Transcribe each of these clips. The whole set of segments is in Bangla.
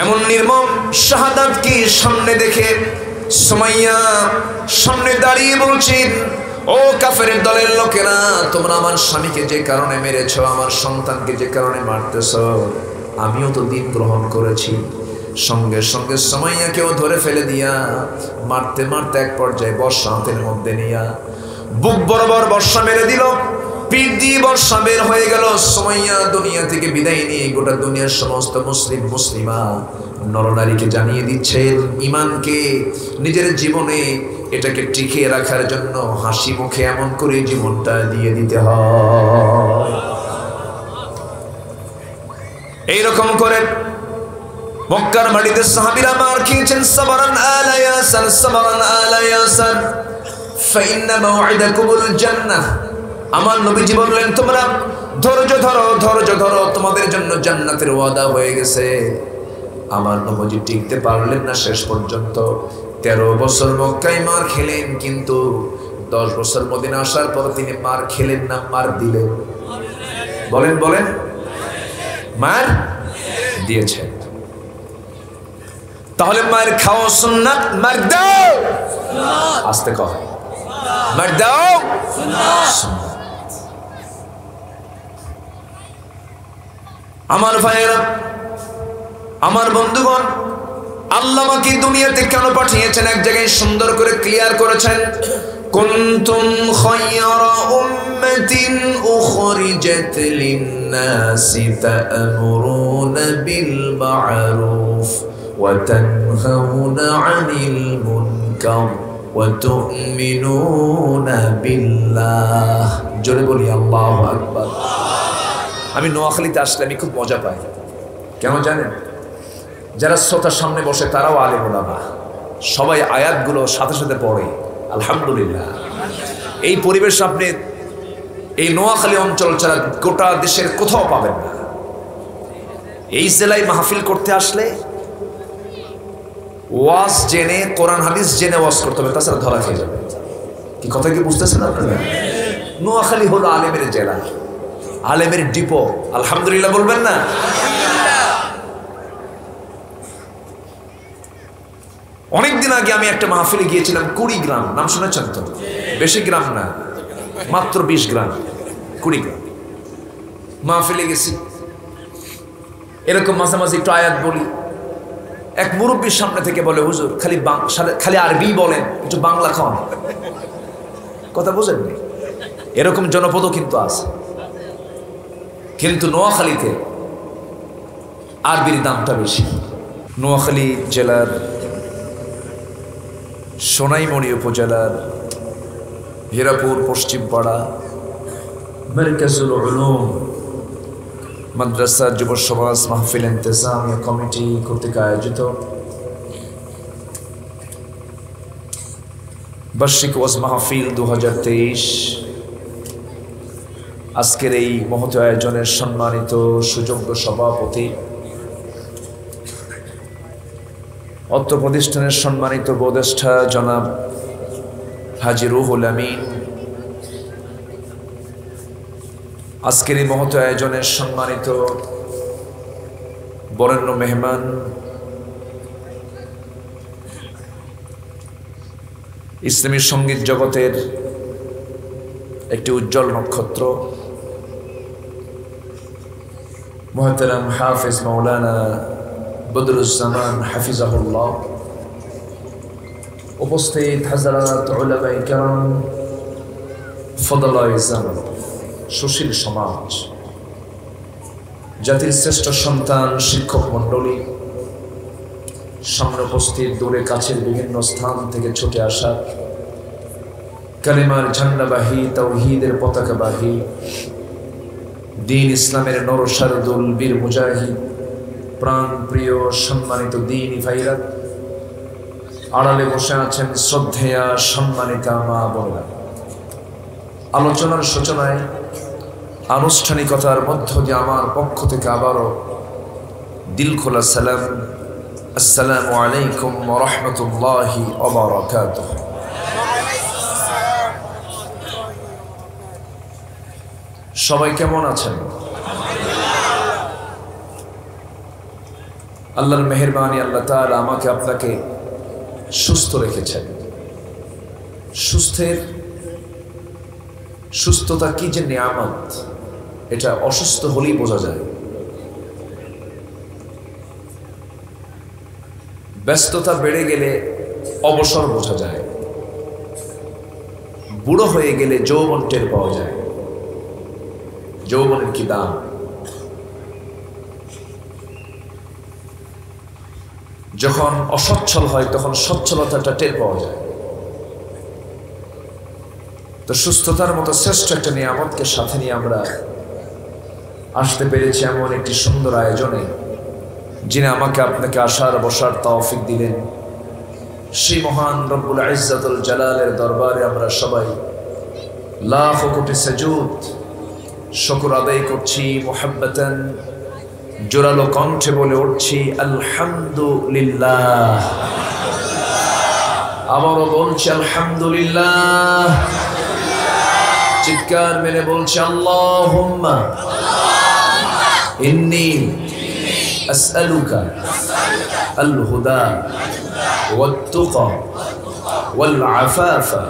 এমন নির্মম শাহাদাতকে সামনে দেখে সুমাইয়া সামনে দাঁড়িয়ে বলছেন, ও কাফেরের দলের লোকেরা, তোমরা আমার স্বামীকে যে কারণে মেরেছো, আমার সন্তানকে যে কারণে মারতেছো, আমিও তো দিন গ্রহণ করেছি। সঙ্গে সঙ্গে সুমাইয়াকেও ধরে ফেলে দিয়া মারতে মারতে এক পর্যায়ে বর্ষা হাতের মধ্যে নিয়া বুক বরাবর বর্ষা মেরে দিল। পিঠ দিয়ে বর্ষা বের হয়ে গেল। সুমাইয়া দুনিয়া থেকে বিদায় নিয়ে গোটা দুনিয়ার সমস্ত মুসলিম মুসলিমা নরনারীকে জানিয়ে দিচ্ছেন, ইমানকে নিজের জীবনে এটাকে টিকিয়ে রাখার জন্য হাসি মুখে এমন করে জীবনটা দিয়ে দিতে হয়। এইরকম করে মক্কার মাটিতে সাহাবীরা মার খেয়েছেন। সাবরান আলা ইয়াসার, সাবরান আলা ইয়াসার, ফাইন্না মাউইদাকুমুল জান্নাহ। আমার নবীজি বললেন, তোমরা ধৈর্য ধরো, ধৈর্য ধরো, তোমাদের জন্য জান্নাতের ওয়াদা হয়ে গেছে। আমার নবীজি টিকতে পারলেন না শেষ পর্যন্ত। 13 বছর মক্কায় মার খেলেন, কিন্তু 10 বছর মদিনা আসার পর তিনি মার খেলেন না, মার দিলেন। বলেন বলেন, মার দিয়েছেন। তাহলে মার খাওয়া সুন্নাত, মার দাও, আস্তে কহ, মার দাও সুন্নাত। আমার ভাইয়েরা, আমার বন্ধুগণ, আল্লাহ আমাকে দুনিয়াতে কেন পাঠিয়েছেন এক জায়গায় সুন্দর করে ক্লিয়ার করেছেন। কুনতুম খায়রা উম্মাতিন উখরিজাত লিন-নাসি তা'মুরুনা বিল মা'রুফ ওয়া তানহাউনা 'আনিল মুনকার ওয়া তু'মিনুনা বিল্লাহ। জোরে বলি আল্লাহু আকবার। আমি নোয়াখালীতে আসলে আমি খুব মজা পাই। কেন জানেন? যারা শ্রোতার সামনে বসে তারাও আলেম ওলামা, সবাই আয়াতগুলো সাথে সাথে পড়ে। আলহামদুলিল্লাহ। এই পরিবেশ আপনি এই নোয়াখালী অঞ্চল ছাড়া গোটা দেশের কোথাও পাবেন না। এই জেলায় মাহফিল করতে আসলে ওয়াজ জেনে, কোরআন হাদিস জেনে ওয়াজ করতে হবে, তাছাড়া ধরা খেয়ে যাবে। কি কথা কি বুঝতেছেন আপনারা? নোয়াখালী হলো আলেমের জেলা, আলেমের ডিপো। আলহামদুলিল্লাহ বলবেন না? অনেকদিন আগে আমি একটা মাহফিলে গিয়েছিলাম, 20 গ্রাম, নাম শুনেছেন তো? বেশি গ্রাম না, মাত্র 20 গ্রাম, 20 গ্রাম মাহফিলে গেছি। এরকম মাঝে মাঝে একটু আয়াত বলি। এক মুরব্বীর সামনে থেকে বলে, হুজুর খালি আরবি বলেন, একটু বাংলা খাওয়ান। কথা বোঝেননি? এরকম জনপদও কিন্তু আছে, কিন্তু নোয়াখালীতে আরবির দামটা বেশি। নোয়াখালী জেলার সোনাইমুড়ি উপজেলার হীরাপুর পশ্চিমপাড়া মারকাজুল উলুম মাদ্রাসা যুব সমাজ মাহফিল ইন্তেজামিয়া কমিটি কর্তৃক আয়োজিত বার্ষিক ওয়াজ মাহফিল 2023 আজকের এই মহৎ আয়োজনের সম্মানিত সুযোগ্য সভাপতি, অত্র প্রতিষ্ঠানের সম্মানিত উপদেষ্টা জনাব হাজী রুহুল আমিন, আজকের এই মহৎ আয়োজনের সম্মানিত বরেণ্য মেহমান, ইসলামী সঙ্গীত জগতের একটি উজ্জ্বল নক্ষত্র মুহতারাম হাফেজ মাওলানা বদরুজ্জামান হাফিজাহুল্লাহ, উপস্থিত হযরত উলামায়ে কেরাম, ফদলায়ে জামান, সুশীল সমাজ, জাতির শ্রেষ্ঠ সন্তান, শিক্ষক মণ্ডলী, সামনে উপস্থিত দূরে কাছের বিভিন্ন স্থান থেকে ছুটে আসা কালিমার ঝান্ডাবাহী, তাওহীদের পতাকাবাহী, দ্বীন ইসলামের নরসারদুল বীর মুজাহিদ, প্রাণ প্রিয় সম্মানিত দ্বীনি ভাইরা, আড়ালে বসে আছেন শ্রদ্ধেয়া সম্মানিতা মা বোনেরা। আলোচনার সূচনায় আনুষ্ঠানিকতার মধ্য দিয়ে আমার পক্ষ থেকে আবারও দিল খোলা সালাম, আসসালামু আলাইকুম ওয়া রাহমাতুল্লাহি ওয়া বারাকাতুহু। সবাই কেমন আছেন? আল্লাহর মেহেরবানি, আল্লাহ তাআলা আমাকে আপনাকে সুস্থ রেখেছেন। সুস্থতা কি যে নিয়ামত, এটা অসুস্থ হলেই বোঝা যায়। ব্যস্ততা বেড়ে গেলে অবসর বোঝা যায়, বুড়ো হয়ে গেলে যৌবন টের পাওয়া যায়। যৌবনের কি দাম! যখন অসচ্ছল হয় তখন সচ্ছলতাটা টের পাওয়া যায়। তো সুস্থতার মতো শ্রেষ্ঠ একটা নিয়ামতকে সাথে নিয়ে আমরা আসতে পেরেছি এমন একটি সুন্দর আয়োজনে, যিনি আমাকে আপনাকে আসার বসার তৌফিক দিলেন। সেই মহান রব্বুল ইজ্জাতুল জালালের দরবারে আমরা সবাই লাখ কোটি সাজুদ শুকর আদায় করছি, মুহাব্বাতান জোরালো কণ্ঠে বলে উঠছি আলহামদুলিল্লাহ। আবারও বলছি আলহামদুলিল্লাহ। চিৎকার মেরে বলছি আল্লাহুম্মা ইন্নী আসআলুকা আল হুদা ওয়াত তুকা ওয়াল আফাফা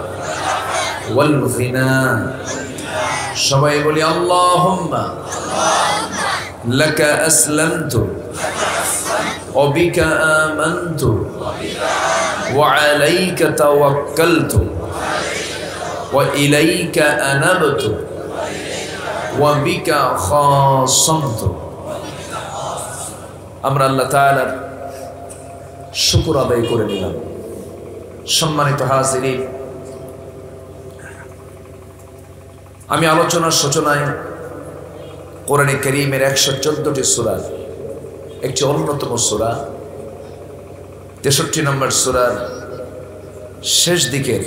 ওয়াল গিনা। সবাই বলি আল্লাহুম্মা লাকা আসলামতু ওয়া বিকা আমানতু ওয়া আলাইকা তাওয়াক্কালতু ওয়া ইলাইকা আনাবতু ওয়া বিকা খাসামতু। আমরা আল্লাহ তাআলার শুকর আদায় করে নিলাম। সম্মানিত হাজিরিন, আমি আলোচনার সূচনায় কোরআনে কারীমের 114টি সূরার একটি অন্যতম সূরা 63 নম্বর সূরার শেষ দিকের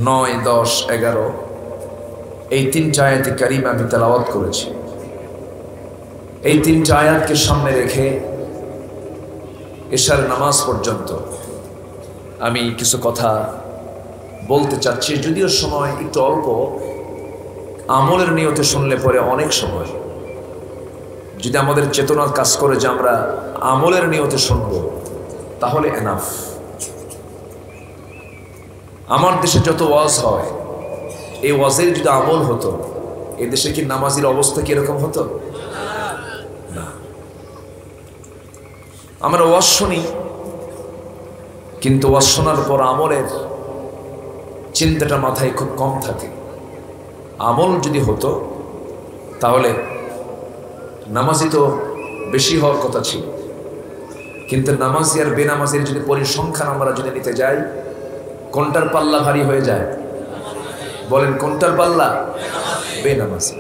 9, 10, 11 এই 3টি আয়াতে কারীমা আমি তেলাওয়াত করেছি। এই 3টি আয়াতকে সামনে রেখে এশার নামাজ পর্যন্ত আমি কিছু কথা বলতে চাচ্ছি, যদিও সময় একটু অল্প। আমলের নিয়তে শুনলে পরে অনেক সময়, যদি আমাদের চেতনা কাজ করে যে আমরা আমলের নিয়তে শুনব, তাহলে এনাফ। আমার দেশে যত ওয়াজ হয়, এই ওয়াজের যদি আমল হতো, এই দেশে কি নামাজির অবস্থা কি এরকম হতো? না। আমরা ওয়াজ শুনি, কিন্তু ওয়াজ শোনার পর আমলের চিন্তাটা মাথায় খুব কম থাকে। আমল যদি হতো তাহলে নামাজি তো বেশি হওয়ার কথা ছিল, কিন্তু নামাজি আর বেনামাজির যদি পরিসংখ্যান আমরা যদি নিতে যাই, কোনটার পাল্লা ভারী হয়ে যায়? বলেন কোনটার পাল্লা? বেনামাজি।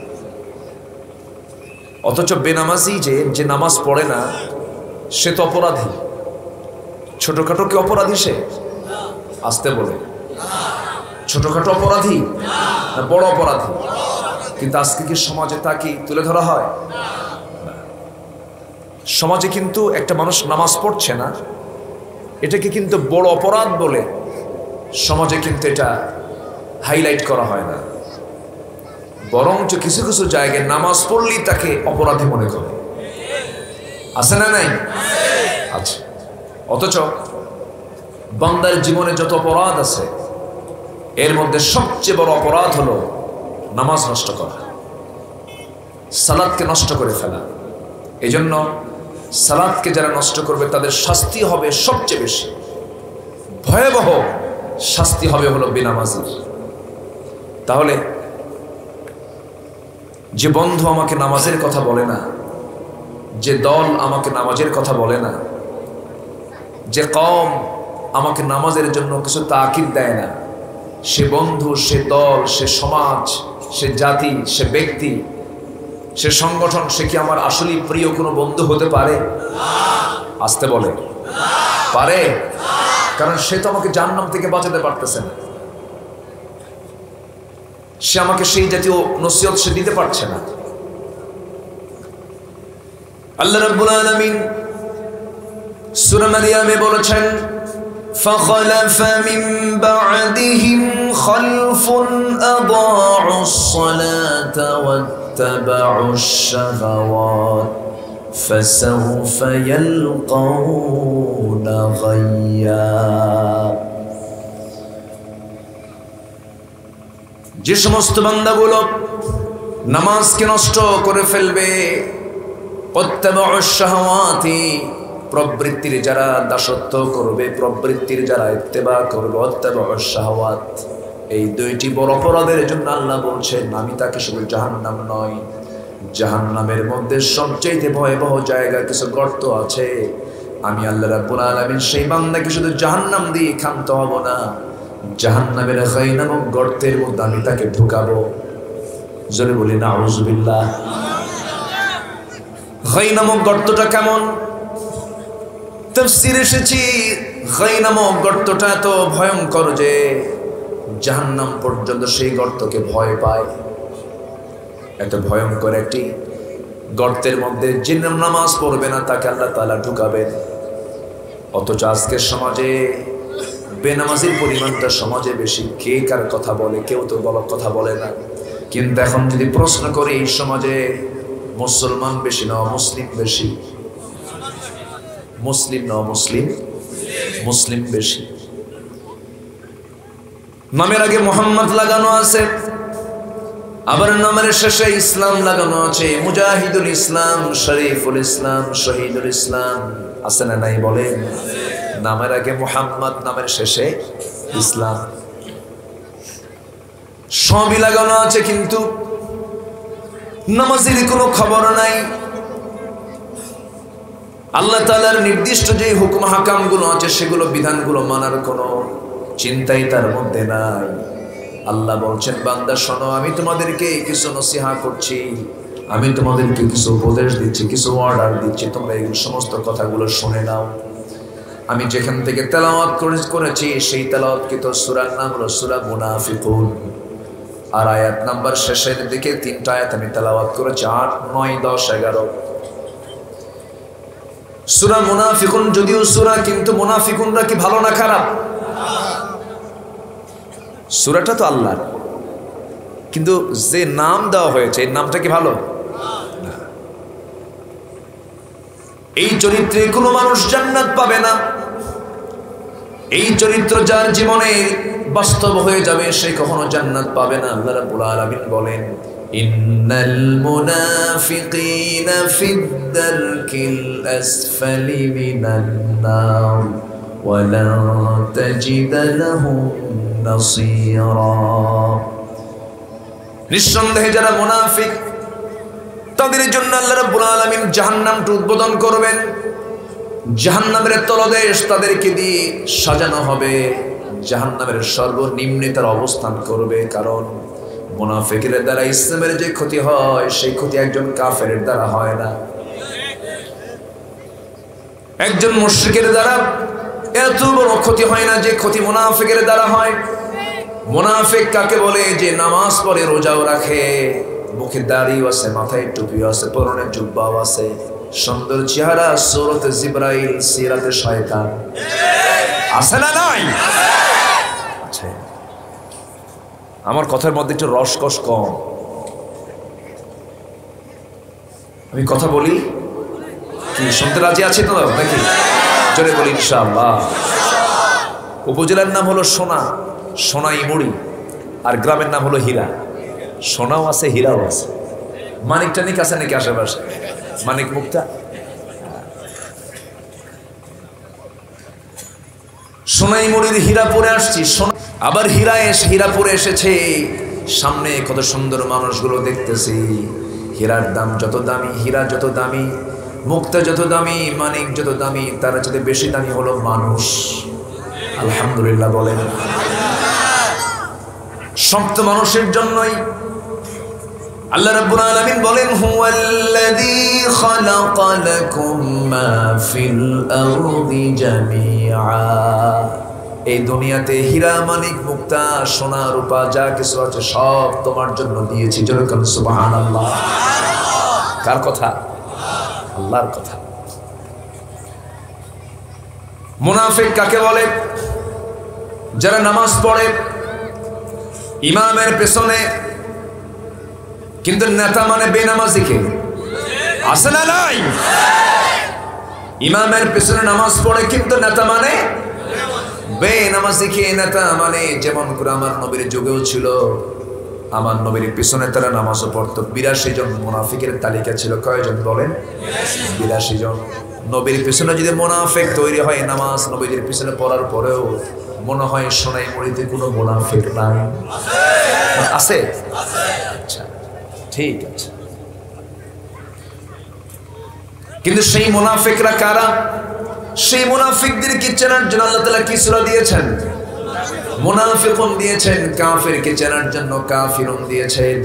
অথচ বেনামাজি যে নামাজ পড়ে না, সে তো অপরাধী। ছোটখাটো কি অপরাধী? সে আসতে বলে ছোটখাটো অপরাধী না বড় অপরাধী? কিন্তু আজকে কি সমাজে তা কি তুলে ধরা হয়? সমাজে কিন্তু একটা মানুষ নামাজ পড়ছে না, এটাকে কিন্তু বড় অপরাধ বলে সমাজে কিন্তু এটা হাইলাইট করা হয় না। বরঞ্চ কিছু কিছু জায়গায় নামাজ পড়লেই তাকে অপরাধী মনে করে। আছে না নাই? আছে। অথচ বান্দার জীবনে যত অপরাধ আছে, এর মধ্যে সবচেয়ে বড় অপরাধ হলো নামাজ নষ্ট করা, সালাতকে নষ্ট করে ফেলা। এই জন্য সালাতকে যারা নষ্ট করবে তাদের শাস্তি হবে সবচেয়ে বেশি ভয়াবহ শাস্তি হবে হলো বেনামাজির। তাহলে যে বন্ধু আমাকে নামাজের কথা বলে না, যে দল আমাকে নামাজের কথা বলে না, যে কওম আমাকে নামাজের জন্য কিছু তাকিদ দেয় না, সে বন্ধু, সে দল, সে সমাজ, সে জাতি, সে ব্যক্তি, সে সংগঠন, সে কি আমার আসলেই প্রিয় কোনো বন্ধু হতে পারে? আসতে বলে পারে? কারণ সে তো আমাকে জাহান্নাম থেকে বাঁচাতে পারতেছে না, সে আমাকে সেই জাতীয় নসিহত সে দিতে পারছে না। আল্লাহ রাব্বুল আলামিন সূরা মারইয়ামে বলেছেন, فخلف من بعدهم خلف أضاعوا الصلاة واتبعوا الشهوات فسوف يلقون غيا। যে সমস্ত বান্দাগুলো নামাজকে নষ্ট করে ফেলবে, ওয়াত্তাবাউশ শাহাওয়াতি, প্রবৃত্তির যারা দাসত্ব করবে, প্রবৃত্তির যারা ইত্তেবা করবে, ওয়াত্তাবাউশ শাহাওয়াত, এই দুইটি বড় অপরাধের জন্য আল্লাহ বলছেন আমি তাকে শুধু জাহান্নাম নয়, জাহান্নামের মধ্যে সবচেয়ে ভয়াবহ জায়গা কিছু গর্ত আছে, আমি আল্লাহ রাব্বুল আলামিন সেই বান্দাকে শুধু জাহান্নাম দিয়ে ক্ষান্ত হব না, জাহান্নামের গাই নামক গর্তের মধ্যে আমি তাকে ঢুকাবো। জোরে বলি নাউযুবিল্লাহ। গাই নামক গর্তটা কেমন? তাফসীরে এসেছে গাই নামক গর্তটা এত ভয়ঙ্কর যে জাহান্নাম পর্যন্ত সেই গর্তকে ভয় পায়। এত ভয়ঙ্কর একটি গর্তের মধ্যে যে নামাজ পড়বে না তাকে আল্লাহ তাআলা ঢুকাবেন। অথচ আজকের সমাজে বেনামাজির পরিমাণটা সমাজে বেশি। কে কার কথা বলে? কেউ তো গলত কথা বলে না। কিন্তু এখন যদি প্রশ্ন করি এই সমাজে মুসলমান বেশি না মুসলিম বেশি? মুসলিম না মুসলিম? মুসলিম বেশি। নামের আগে মোহাম্মদ লাগানো আছে, আবার নামের শেষে ইসলাম লাগানো আছে। মুজাহিদুল ইসলাম, শরীফুল ইসলাম, শহীদুল ইসলাম আছে না নাই বলেন? নামের আগে মুহাম্মদ, নামের শেষে ইসলাম, সবই লাগানো আছে, কিন্তু নামাজের কোনো খবর নাই। আল্লাহ তাআলার নির্দিষ্ট যে হুকুম হাকামগুলো আছে সেগুলো বিধানগুলো মানার কোনো চিন্তাই তার মধ্যে নাই। আল্লাহ বলছেন বান্দা শোনো, আমি তোমাদেরকে কিছু নসিহা করছি, আমি তোমাদেরকে কিছু উপদেশ দিচ্ছি, কিছু অর্ডার দিচ্ছি, তোমরা এই সমস্ত কথাগুলো শুনে নাও। আমি যেখান থেকে তেলাওয়াত করেছি সেই তেলাওয়াতকৃত সূরার নাম হলো সূরা মুনাফিকুন। আর আয়াত নাম্বার শেষের দিকে 3টা আয়াত আমি তেলাওয়াত করেছি, 8, 9, 10, 11। সূরা মুনাফিকুন যদিও সূরা, কিন্তু মুনাফিকুনরা কি ভালো না খারাপ? সূরাটা তো আল্লাহর, কিন্তু যে নাম দেওয়া হয়েছে এই নামটা কি ভালো? এই চরিত্রে কোনো মানুষ জান্নাত পাবে না। এই চরিত্র যার জীবনে বাস্তব হয়ে যাবে সে কখনো জান্নাত পাবে না। আল্লাহ রাব্বুল আলামিন বলেন ইন্নাল মুনাফিকিনা ফিদ-দারকিল আসফালি মিনান নার ওয়া লা তাজিদ লাহুম নাসীরা। নিঃসন্দেহে যারা মুনাফিক তাদের জন্য আল্লাহ রাব্বুল আলামিন জাহান্নামকে উদ্বোধন করবেন। জাহান্নামের তলদেশ তাদেরকে দিয়ে সাজানো হবে, জাহান্নামের সর্বনিম্নে তার অবস্থান করবে। কারণ মুনাফিকের দ্বারা ইসলামের যে ক্ষতি হয় সেই ক্ষতি একজন কাফেরের দ্বারা হয় না। একজন মুশরিকের দ্বারা এত বড় ক্ষতি হয় না যে ক্ষতি মুনাফিকের দ্বারা হয়। মুনাফিক কাকে বলে? যে নামাজ পড়ে, রোজাও রাখে, মুখে দাড়িও আছে, মাথায় টুপিও আছে, পরনে জুব্বাও আছে, সুন্দর চেহারা, সূরতে জিবরাইল, সিরাতে শয়তান আছে না নাই? আছে। আমার কথার মধ্যে একটু রসকস কম। আমি কথা বলি কি শুনতে রাজি আছি তো নাকি? জোরে বলি ইনশাআল্লাহ। উপজেলার নাম হলো সোনা, সোনাইমুড়ি, আর গ্রামের নাম হলো হীরা। সোনাও আছে, হীরাও আছে। মানিক টানিক আছে নাকি আশেপাশে? মানিক মুক্তা। সোনাইমুড়ির হীরাপুরে আসছি। আবার হীরাপুরে এসেছে, সামনে কত সুন্দর মানুষগুলো দেখতেছি। হীরার দাম যত দামি, হীরা যত দামি, মুক্তা যত দামি, মানিক যত দামি, তার চেয়ে বেশি দামি হলো মানুষ। আলহামদুলিল্লাহ বলেন। সব তো মানুষের জন্যই। আল্লাহ রাব্বুল আলামিন বলেন হুয়াল্লাযী খালাকা লাকুম মা ফিল আরদি জামিআ। এই দুনিয়াতে হীরা, মানিক, মুক্তা, সোনা, রূপা যা কিছু আছে সব তোমার জন্য দিয়েছি। জোরে বলেন সুবহানাল্লাহ। কার কথা? আল্লাহর কথা। মুনাফিক কাকে বলে? যারা নামাজ পড়ে ইমামের পেছনে, কিন্তু নেতা মানে বেনামাজিকে। আছে না নাই? ইমামের পিছনে নামাজ পড়ে কিন্তু নেতা মানে বেনামাজি খেয়ে নেতা মানে। যেমন করে আমার নবীর যুগেও ছিল, আমার নবীর পিছনে তারা নামাজও পড়তো। 82 জন মুনাফিকের তালিকা ছিল। কয়জন বলেন? 82 জন। নবীর পিছনে যদি মুনাফিক তৈরি হয়, নামাজ নবীর পিছনে পড়ার পরেও মনে হয় সোনাইমুড়িতে কোনো মুনাফিক নাই। আছে? আচ্ছা, ঠিক আছে। কিন্তু সেই মুনাফিকরা কারা? সেই মুনাফিকদেরকে চেনার জন্য আল্লাহ তাআলা কি সূরা দিয়েছেন? মুনাফিকুন দিয়েছেন। কাফিরকে চেনার জন্য কাফিরুন দিয়েছেন।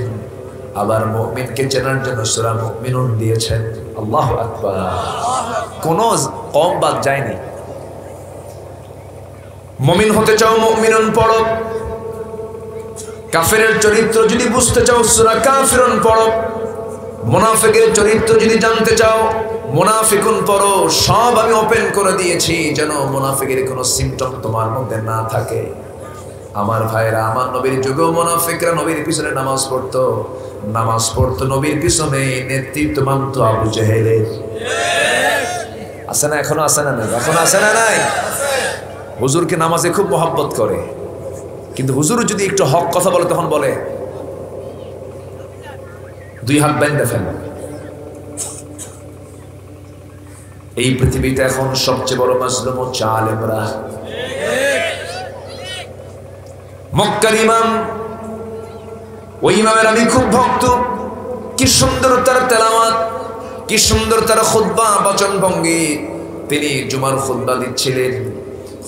আবার মুমিনকে চেনার জন্য সূরা মুমিনুন দিয়েছেন। আল্লাহু আকবার। কোন কম বাদ যায়নি। মুমিন হতে চাও মুমিনুন পড়ো। কাফিরের চরিত্র যদি বুঝতে চাও সূরা কাফিরুন পড়ো। মুনাফিকের চরিত্র যদি জানতে চাও মুনাফিকুন পড়ো। সব আমি ওপেন করে দিয়েছি যেন মুনাফিকের কোনো সিম্পটম তোমার মধ্যে না থাকে। আমার ভাইরা, আমার নবীর যুগেও মুনাফিকরা নবীর পিছনে নামাজ পড়তো। নামাজ পড়তো নবীর পিছনে, নেতৃত্ব মানতো আবু জেহেলের। আছে না? এখনো আছে না নাই? এখনো আছে না নাই? হুজুরকে নামাজে খুব মহব্বত করে, কিন্তু হুজুর যদি একটু হক কথা বলে তখন বলে 2 হাত বেঁধে ফেলে। এই পৃথিবীতে এখন সবচেয়ে বড় মাজলুম হচ্ছে আলেমরা। মক্কার ইমাম, ওই ইমামের আমি খুব ভক্ত। কি সুন্দর তার তেলাওয়াত, কি সুন্দর তার খুতবা, বচন ভঙ্গি। তিনি জুমার খুতবা দিচ্ছিলেন।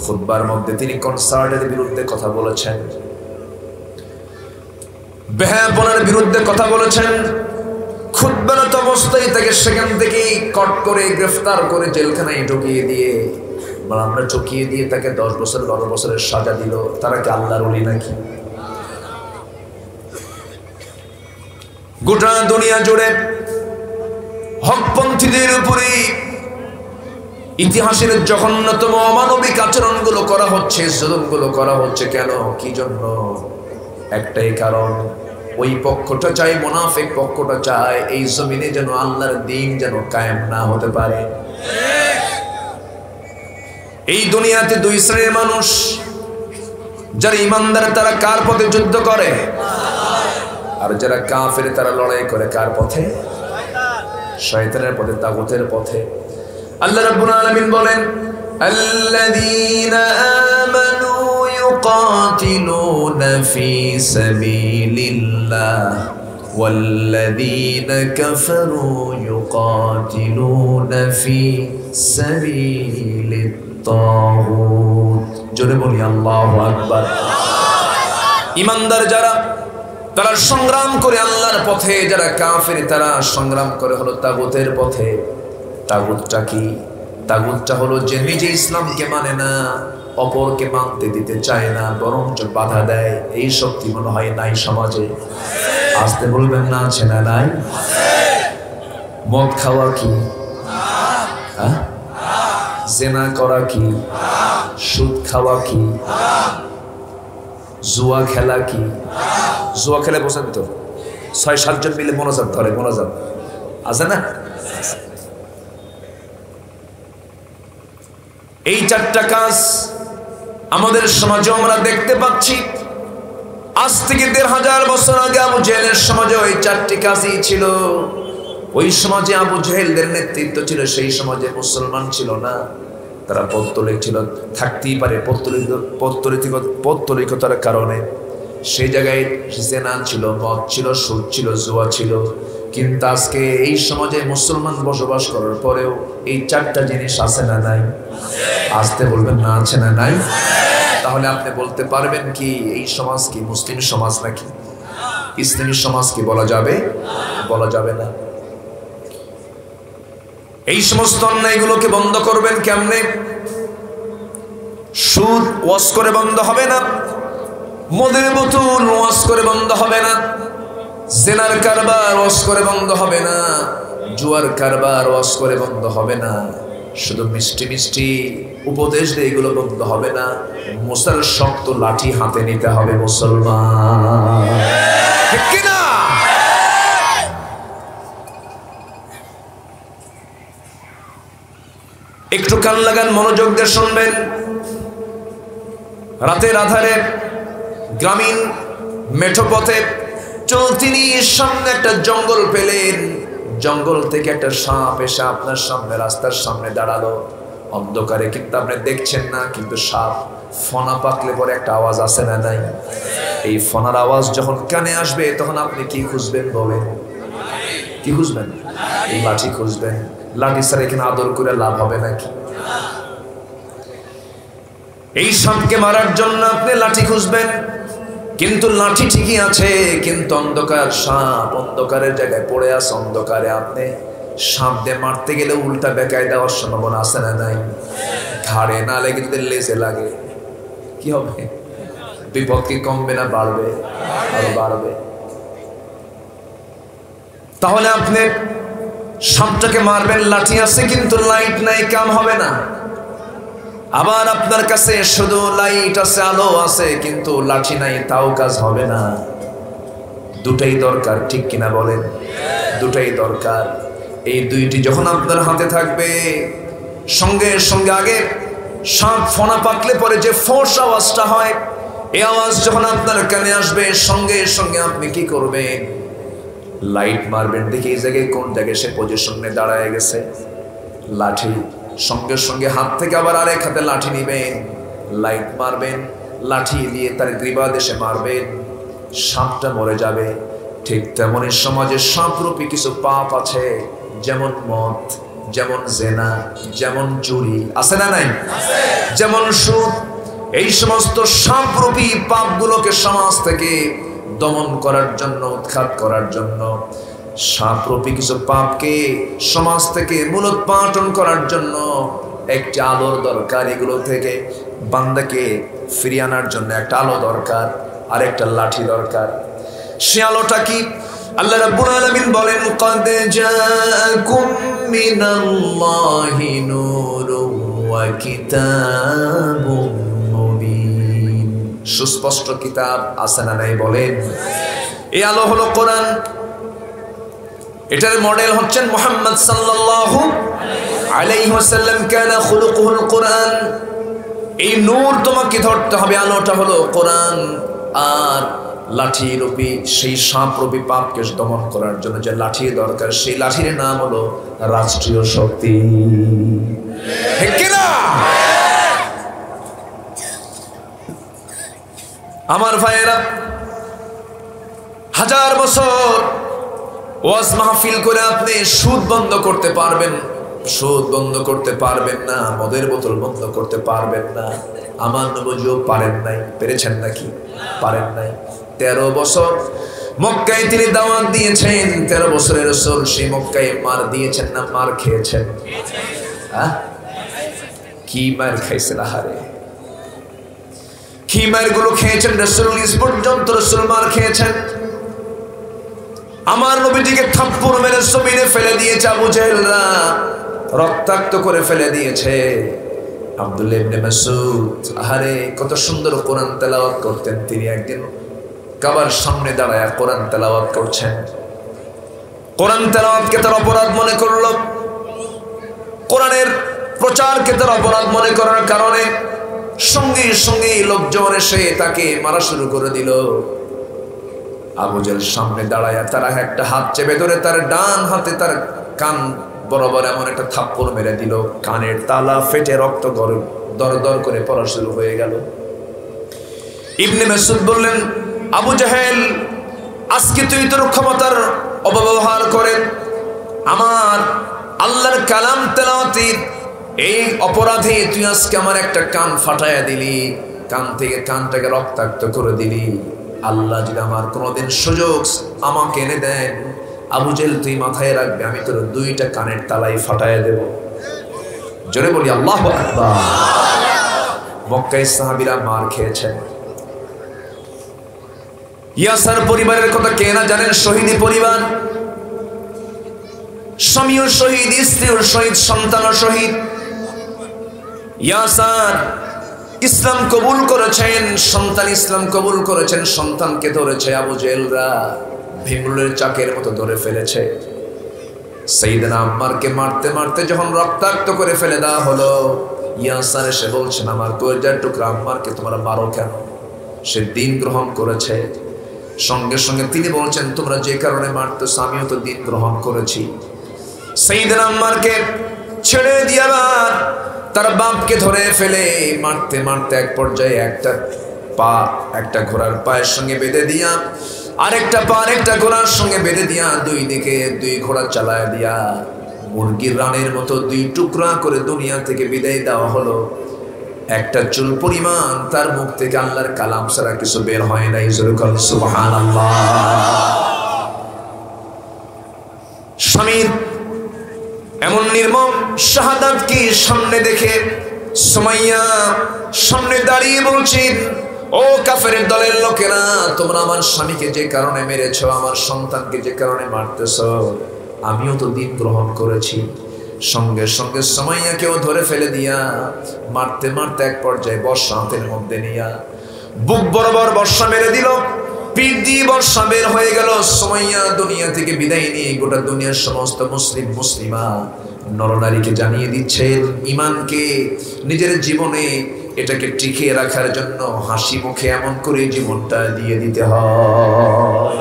খুতবার মধ্যে তিনি কনসার্টের বিরুদ্ধে কথা বলেছেন, বেহায়াপনার বিরুদ্ধে কথা বলেছেন। খুতবারত অবস্থায় তাকে সেখান থেকে কট করে গ্রেফতার করে জেলখানায় ঢুকিয়ে দিয়ে, আমরা চকিয়ে দিয়ে তাকে 10 বছর 12 বছরের সাজা দিল। তারা কি আল্লাহর ওলি নাকি? গোটা দুনিয়া জুড়ে হকপন্থীদের উপরে ইতিহাসের জঘন্যতম অমানবিক আচরণগুলো করা হচ্ছে, জুলুমগুলো করা হচ্ছে। কেন? কি জন্য? একটাই কারণ, ওই পক্ষটা চায়, মুনাফিক পক্ষটা চায় এই জমিনে যেন আল্লাহর দ্বীন যেন কায়েম না হতে পারে। এই দুনিয়াতে 2 শ্রেণীর মানুষ। যারা ইমানদার তারা কার পথে যুদ্ধ করে? আর যারা কাফের তারা লড়াই করে কার পথে? শয়তানের পথে, তাগুতের পথে। আল্লাহ রাব্বুল আলামিন বলেন, আল্লাযীনা আমানু ইউকাতিলুনা ফি সাবিলিল্লাহ ওয়াল্লাযীনা কাফারু ইউকাতিলুনা ফি সাবিলিত তাগুত। জোরে বলি আল্লাহু আকবার। ইমানদার যারা তারা সংগ্রাম করে আল্লাহর পথে, যারা কাফের তারা সংগ্রাম করে হলো তাগুতের পথে। তাগুতটা কি? তাগুতটা হলো যে নিজে ইসলামকে মানে না, অপরকে মানতে দিতে চায় না, বরঞ্চ বাধা দেয়। এই শক্তি মনে হয় নাই সমাজে। আসতে বলবেন না, আছে না নাই? মদ খাওয়া কি? জেনা করা কি? সুদ খাওয়া কি? জুয়া খেলা কি? জুয়া খেলে বসেন তো 6-7 জন মিলে মোনাজাত ধরে, মোনাজাত আছে না? এই 4টা কাজ আমাদের সমাজে আমরা দেখতে পাচ্ছি। আজ থেকে 1500 বছর আগে আবু জেহেলের সমাজে ওই 4টি কাজই ছিল। ওই সমাজে আবু জেহেলদের নেতৃত্ব ছিল, সেই সমাজে মুসলমান ছিল না, তারা পৌত্তলিক ছিল। থাকতেই পারে পৌত্তলিকতার কারণে। সেই জায়গায় জেনা ছিল, মদ ছিল, সুদ ছিল, জুয়া ছিল। কিন্তু আজকে এই সমাজে মুসলমান বসবাস করার পরেও এই 4টা জিনিস আছে না নাই? আসতে বলবেন না, আছে না নাই? তাহলে আপনি বলতে পারবেন কি এই সমাজ কি মুসলিম সমাজ নাকি? ইসলামী সমাজ কি বলা যাবে? বলা যাবে না। এই সমস্ত অন্যায়গুলোকে বন্ধ করবেন কেমনে? সুদ ওয়াজ করে বন্ধ হবে না, মদের বোতল ওয়াজ করে বন্ধ হবে না, জেনার কারবার ওয়াজ করে বন্ধ হবে না, জুয়ার কারবার ওয়াজ করে বন্ধ হবে না। শুধু মিষ্টি মিষ্টি উপদেশ দিয়ে এগুলো বন্ধ হবে না। মুসার শক্ত লাঠি হাতে নিতে হবে মুসলমান, ঠিক কিনা? একটু কান লাগান, মনোযোগ দিয়ে শুনবেন। রাতের আধারে গ্রামীণ মেঠো পথে চলতিনি, সামনে একটা জঙ্গল পেলেন। জঙ্গল থেকে একটা সাপ এসে আপনার সামনে, রাস্তার সামনে দাঁড়ালো। অন্ধকারে কিন্তু আপনি দেখছেন না, কিন্তু সাপ ফনা পাকলে পরে একটা আওয়াজ আসে না নাই? এই ফনার আওয়াজ যখন কানে আসবে তখন আপনি কি খুঁজবেন বলেন? কি খুঁজবেন? লাঠি খুঁজবেন। লাঠি স্যার এখানে আদর করে লাভ হবে নাকি? এই সাপকে মারার জন্য আপনি লাঠি খুঁজবেন, কিন্তু লাঠি ঠিকই আছে, কিন্তু অন্ধকার সাপ অন্ধকারের জায়গায় পড়ে আছে। অন্ধকারে আপনি সাপ দিয়ে মারতে গেলে উল্টা বেকায় দেওয়ার সম্ভাবনা আছে না নাই? ঘাড়ে না লেগে যদি লেজে লাগে কি হবে? বিপদ কি কমবে না বাড়বে? আরো বাড়বে। তাহলে আপনি সাপটাকে মারবেন, লাঠি আছে কিন্তু লাইট নাই, কাম হবে না। আবার আপনার কাছে শুধু লাইট আছে, আলো আছে, কিন্তু লাঠি নাই, তাও কাজ হবে না। দুটাই দরকার, ঠিক কিনা বলেন? দুটাই দরকার। এই দুইটি যখন আপনার হাতে থাকবে, সঙ্গে সঙ্গে আগে সাপ ফনা পাকলে পরে যে ফোঁস আওয়াজটা হয়, এই আওয়াজ যখন আপনার কানে আসবে, সঙ্গে সঙ্গে আপনি কি করবেন? লাইট মারবেন, দেখি এই জায়গায় কোন জায়গায় সে পজিশনে দাঁড়ায় গেছে। লাঠি সঙ্গে সঙ্গে হাত থেকে আবার আরেক হাতে লাঠি নিবেন, লাইট মারবেন, লাঠি দিয়ে তার গ্রীবা দেশে মারবেন, সাপটা মরে যাবে। ঠিক তেমনই সমাজে সাপরূপী কিছু পাপ আছে, যেমন মদ, যেমন জেনা, যেমন চুরি, আছে না নাই? যেমন সুদ। এই সমস্ত সাপরূপী পাপগুলোকে সমাজ থেকে দমন করার জন্য, উৎখাত করার জন্য, সাপরূপী কিছু পাপকে সমাজ থেকে মূলোৎপাটন করার জন্য একটি আলোর দরকার। এগুলো থেকে বান্দাকে ফিরিয়ে আনার জন্য একটা আলো দরকার, আর একটা লাঠি দরকার। সে আলোটা কি? আল্লাহ রাব্বুল আলামিন বলেন, ক্বাদ জাআকুম মিনাল্লাহি নূরুন ওয়া কিতাবুম মুবিন। সুস্পষ্ট কিতাব আছে না নাই বলেন? এই আলো হলো কোরআন। এটার মডেল হচ্ছেন মুহাম্মদ সাল্লাল্লাহু আলাইহি ওয়াসাল্লাম, কানা খুলুকুহুল কোরআন। এই নূর তোমাকে ধরতে হবে, আলোটা হলো কোরআন। আর লাঠি রূপী সেই সাপ রূপী পাপকে দমন করার জন্য যে লাঠি দরকার, সেই লাঠির নাম হলো রাষ্ট্রীয় শক্তি। ঠিক কিনা? আমার ভাইয়েরা, হাজার বছর ওয়াজ মাহফিল করে আপনি সুদ বন্ধ করতে পারবেন, সুদ বন্ধ করতে পারবেন না, মদের বোতল বন্ধ করতে পারবেন না। আমার নবীও পারেন নাই। পেরেছেন নাকি? পারেন নাই। 13 বছর মক্কায় তিনি দাওয়াত দিয়েছেন। 13 বছরের রাসূল সেই মক্কায় মার দিয়েছেন না মার খেয়েছেন? হ্যাঁ, কি মার খাইছেন? আহারে, কি মারগুলো খেয়েছেন রাসূল? ইস পর্যন্ত রাসূল মার খেয়েছেন। আমার নবীজিকে থাপ্পড় মেরে জমিনে ফেলে দিয়েছে আবু জাহেলরা, রক্তাক্ত করে ফেলে দিয়েছে। আব্দুল্লাহ ইবনে মাসউদ, আহারে কত সুন্দর কোরআন তেলাওয়াত করতেন তিনি। একদিন কাবার সামনে দাঁড়ায় কোরআন তেলাওয়াত করছেন। কোরআন তেলাওয়াতকে তার অপরাধ মনে করল। কোরআনের প্রচারকে তার অপরাধ মনে করার কারণে সঙ্গে সঙ্গে লোকজন এসে তাকে মারা শুরু করে দিল। আবু জাহেল সামনে দাঁড়ায়, তারা একটা হাত চেপে ধরে তার ডান হাতে তার কান বরাবর এমন একটা থাপ্পড় মেরে দিল, কানের তালা ফেটে রক্ত দর দর করে পড়া শুরু হয়ে গেল। ইবনে মাসউদ বললেন, আবু জাহেল, আজকে তুই তোর ক্ষমতার অপব্যবহার করে আমার আল্লাহর কালাম তেলাওয়াতের এই অপরাধে তুই আজকে আমার একটা কান ফাটাইয়া দিলি, কান থেকে কানটাকে রক্তাক্ত করে দিলি। আল্লাহ যদি আমার কোনোদিন সুযোগ আমাকে এনে দেন, আবু জাহেল তুই মাথায় রাখবে, আমি তোর 2টা কানের তালাই ফাটাইয়া দেব। জোরে বলি আল্লাহু আকবার। মক্কায় সাহাবীরা মার খেয়েছেন। ইয়াসার পরিবারের কথা কে না জানেন? শহীদি পরিবার, স্বামীও শহীদ, স্ত্রীও শহীদ, সন্তানও শহীদ। ইয়াসার ইসলাম কবুল করেছেন, সন্তান ইসলাম কবুল করেছেন, সন্তানকে ধরেছে আবু জাহেলরা ভীমরুলের চাকের মতো ধরে ফেলেছে। সাইয়েদনা আম্মারকে মারতে মারতে যখন রক্তাক্ত করে ফেলে দেওয়া হলো, ইয়াসার এসে বলছেন, আমার কলিজার টুকরা আম্মারকে তোমরা মারো কেন? সে দিন গ্রহণ করেছে। সঙ্গে সঙ্গে তিনি বলছেন, তোমরা যে কারণে মারতেছ আমিও তো দিন গ্রহণ করেছি। সাইয়েদনা আম্মারকে ছেড়ে দিয়ে আবার তার বাপকে ধরে ফেলে মারতে মারতে এক পর্যায়ে একটা ঘোড়ার পায়ের সঙ্গে বেঁধে দিয়া, আরেকটা পা আরেকটা ঘোড়ার সঙ্গে বেঁধে দিয়া, দুই দিকে দুই ঘোড়া চালায় দিয়া মুরগির রানের মতো দুই টুকরা করে দুনিয়া থেকে বিদায় দেওয়া হলো। একটা চুল পরিমাণ তার মুখ থেকে আল্লাহর কালাম ছাড়া কিছু বের হয় নাই। সুবহানাল্লাহ। স্বামীর এমন নির্মম শাহাদাতকে সামনে দেখে সুমাইয়া সামনে দাঁড়িয়ে বলছেন, ও কাফেরের দলের লোকেরা, তোমরা আমার স্বামীকে যে কারণে মেরেছো, আমার সন্তানকে যে কারণে মারতেছো, আমিও তো দিন গ্রহণ করেছি। সঙ্গে সঙ্গে সুমাইয়াকেও ধরে ফেলে দিয়া মারতে মারতে এক পর্যায়ে বর্ষা হাতের মধ্যে নিয়া বুক বরাবর বর্ষা মেরে দিল। পিঠ দিয়ে বর্ষা বের হয়ে গেল। সুমাইয়া দুনিয়া থেকে বিদায় নিয়ে গোটা দুনিয়ার সমস্ত মুসলিমা নরনারীকে জানিয়ে দিচ্ছেন, ইমানকে নিজের জীবনে এটাকে টিকিয়ে রাখার জন্য হাসি মুখে এমন করে জীবনটা দিয়ে দিতে হয়।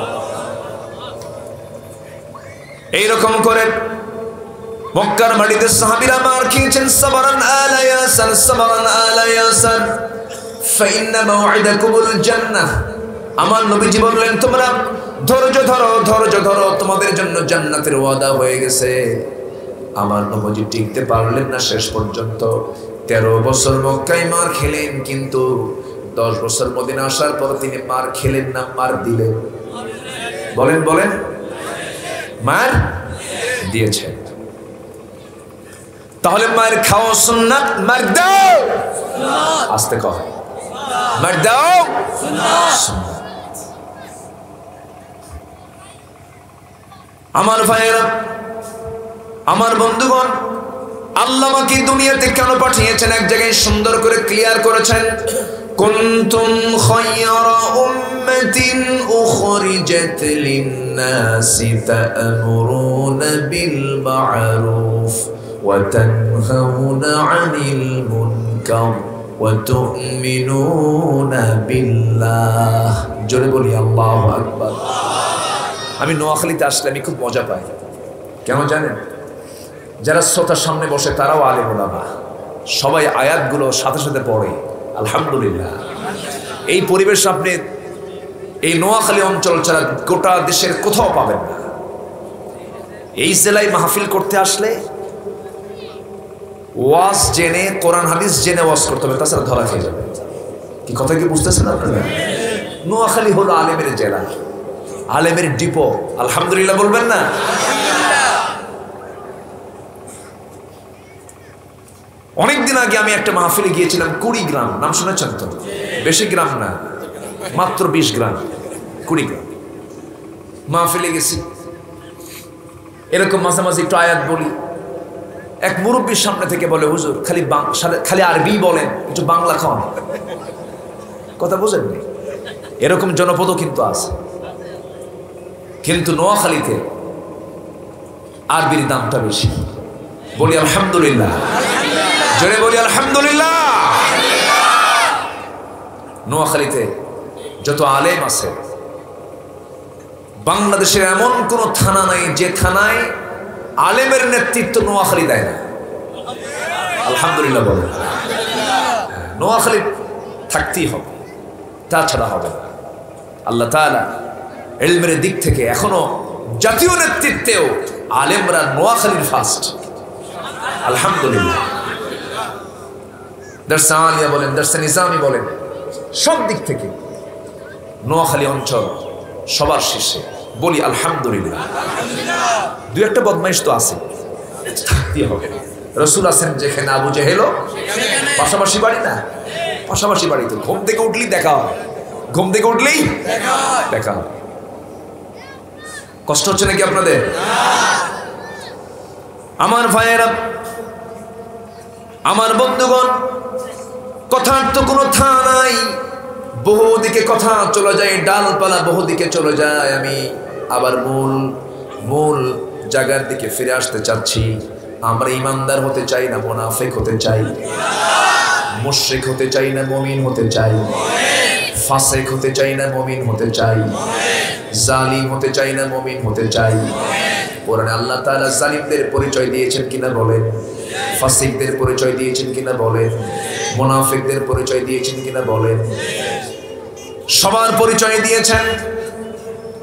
এইরকম করে মক্কার মাটিতে সাহাবীরা মার খেয়েছেন। সাবরান আলা ইয়াসার, সাবরান আলা ইয়াসার, ফাইন্না মাউইদাকুমুল জান্নাহ। আমার নবীজি বললেন, তোমরা ধৈর্য ধরো, ধৈর্য ধরো, তোমাদের জন্য জান্নাতের ওয়াদা হয়ে গেছে। আমার নবীজি টিকতে পারলেন না শেষ পর্যন্ত। 13 বছর মক্কায় মার খেলেন, কিন্তু 10 বছর মদিনা আসার পর তিনি মার খেলেন না, মার দিলেন। বলেন বলেন, মার দিয়েছেন। তাহলে মার খাওয়া সুন্নাত, মার দাও আস্তে কহ, মার দাও সুন্নাত। আমার ভাইয়েরা, আমার বন্ধুগণ, আল্লাহ আমাকে দুনিয়াতে কেন পাঠিয়েছেন এক জায়গায় সুন্দর করে ক্লিয়ার করেছেন। কুনতুম খায়রা উম্মাতিন উখরিজাত লিন-নাসি তা'মুরুনা বিল মা'রুফ ওয়া তানহাউনা 'আনিল মুনকার ওয়া তু'মিনুনা বিল্লাহ। জোরে বলি আল্লাহু আকবার। আমি নোয়াখালীতে আসলে আমি খুব মজা পাই। কেন জানেন? যারা শ্রোতার সামনে বসে তারাও আলেম ওলামা, সবাই আয়াতগুলো সাথে সাথে পড়ে। আলহামদুলিল্লাহ। এই পরিবেশ আপনি এই নোয়াখালী অঞ্চল ছাড়া গোটা দেশের কোথাও পাবেন না। এই জেলায় মাহফিল করতে আসলে ওয়াজ জেনে, কোরআন হাদিস জেনে ওয়াজ করতে হবে, তাছাড়া ধরা খেয়ে যাবে। কি কথা কি বুঝতেছেন আপনারা? নোয়াখালী হলো আলেমের জেলা, আলেমের ডিপো। আলহামদুলিল্লাহ বলবেন না? অনেকদিন আগে আমি একটা মাহফিলে গিয়েছিলাম, 20 গ্রাম, নাম শুনেছেন তো? বেশি গ্রাম না, মাত্র 20 গ্রাম, 20 গ্রাম মাহফিলে গেছি। এরকম মাঝে মাঝে একটু আয়াত বলি। এক মুরব্বীর সামনে থেকে বলে, হুজুর খালি আরবি বলেন, একটু বাংলা খাওয়ান। কথা বুঝেননি? এরকম জনপদও কিন্তু আছে। কিন্তু নোয়াখালীতে আরবির দামটা বেশি। বলি আলহামদুলিল্লাহ, জোরে বলি আলহামদুলিল্লাহ। নোয়াখালীতে যত আলেম আছে, বাংলাদেশের এমন কোন থানা নাই যে থানায় আলেমের নেতৃত্ব নোয়াখালী দেয় না। আলহামদুলিল্লাহ বলে। নোয়াখালী থাকতেই হবে, তাছাড়া হবে না। আল্লাহ তাআলা ইলমের দিক থেকে এখনো জাতীয় নেতৃত্বেও আলেমরা নোয়াখালীর ফার্স্ট। আলহামদুলিল্লাহ। দারসে আলিয়া বলেন, দারসে নিজামি বলেন, সব দিক থেকে নোয়াখালী অঞ্চল সবার শীর্ষে। বলি আলহামদুলিল্লাহ। দুই একটা বদমাইশ তো আছে, থাকতেই হবে। রসুল আছেন যেখানে, আবু জেহেলও পাশাপাশি বাড়ি না, পাশাপাশি বাড়িতে ঘুম থেকে উঠলেই দেখা হয়, ঘুম থেকে উঠলেই দেখা হয়। কষ্ট হচ্ছে নাকি আপনাদের? আমার ভাইয়েরা, আমার বন্ধুগণ, কথার তো কোনো থা নাই। বহুদিকে কথা চলে যায়, ডালপালা বহুদিকে চলে যায়। আমি আবার মূল জায়গার দিকে ফিরে আসতে চাচ্ছি। আমরা ইমানদার হতে চাই না মুনাফিক হতে চাই? মুশরিক হতে চাই না মুমিন হতে চাই? ফাসিক হতে চাই না মুমিন হতে চাই? জালিম হতে চাই না মুমিন হতে চাই? কোরআনে আল্লাহ তাআলা জালিমদের পরিচয় দিয়েছেন কিনা বলেন, ফাসিকদের পরিচয় দিয়েছেন কিনা বলেন, মুনাফিকদের পরিচয় দিয়েছেন কিনা বলেন। সবার পরিচয় দিয়েছেন।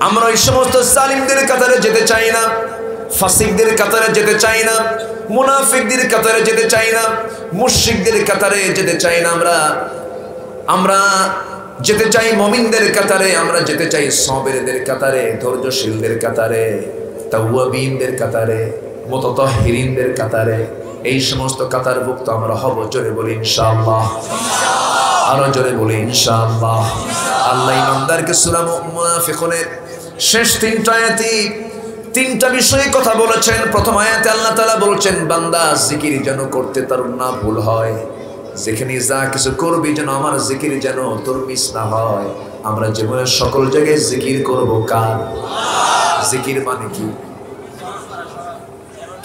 আমরা এই সমস্ত জালিমদের কাতারে যেতে চাই না, ফাসিকদের কাতারে যেতে চাই না, মুনাফিকদের কাতারে যেতে চাই না, মুশরিকদের কাতারে যেতে চাই না। আমরা যেতে চাই মুমিনদের কাতারে, আমরা যেতে চাই সাবিরদের কাতারে, ধৈর্যশীলদের কাতারে, তাওয়াবিনদের কাতারে, মুতাতাহহিরিনদের কাতারে। এই সমস্ত কাতারভুক্ত আমরা হব। জোরে বলি ইনশাআল্লাহ, আরো জোরে বলি ইনশাআল্লাহ। আল্লাহ ইমানদারকে সূরা মুনাফিকুনের শেষ তিনটা আয়াতে তিনটা বিষয়ে কথা বলেছেন। প্রথম আয়াতে আল্লাহ তাআলা বলছেন, বান্দা জিকির যেন করতে তার না ভুল হয়, যেখানে যা কিছু করবি যেন আমার জিকির যেন তোর মিস না হয়। আমরা জীবনের সকল জায়গায় জিকির করব কার? জিকির মানে কি?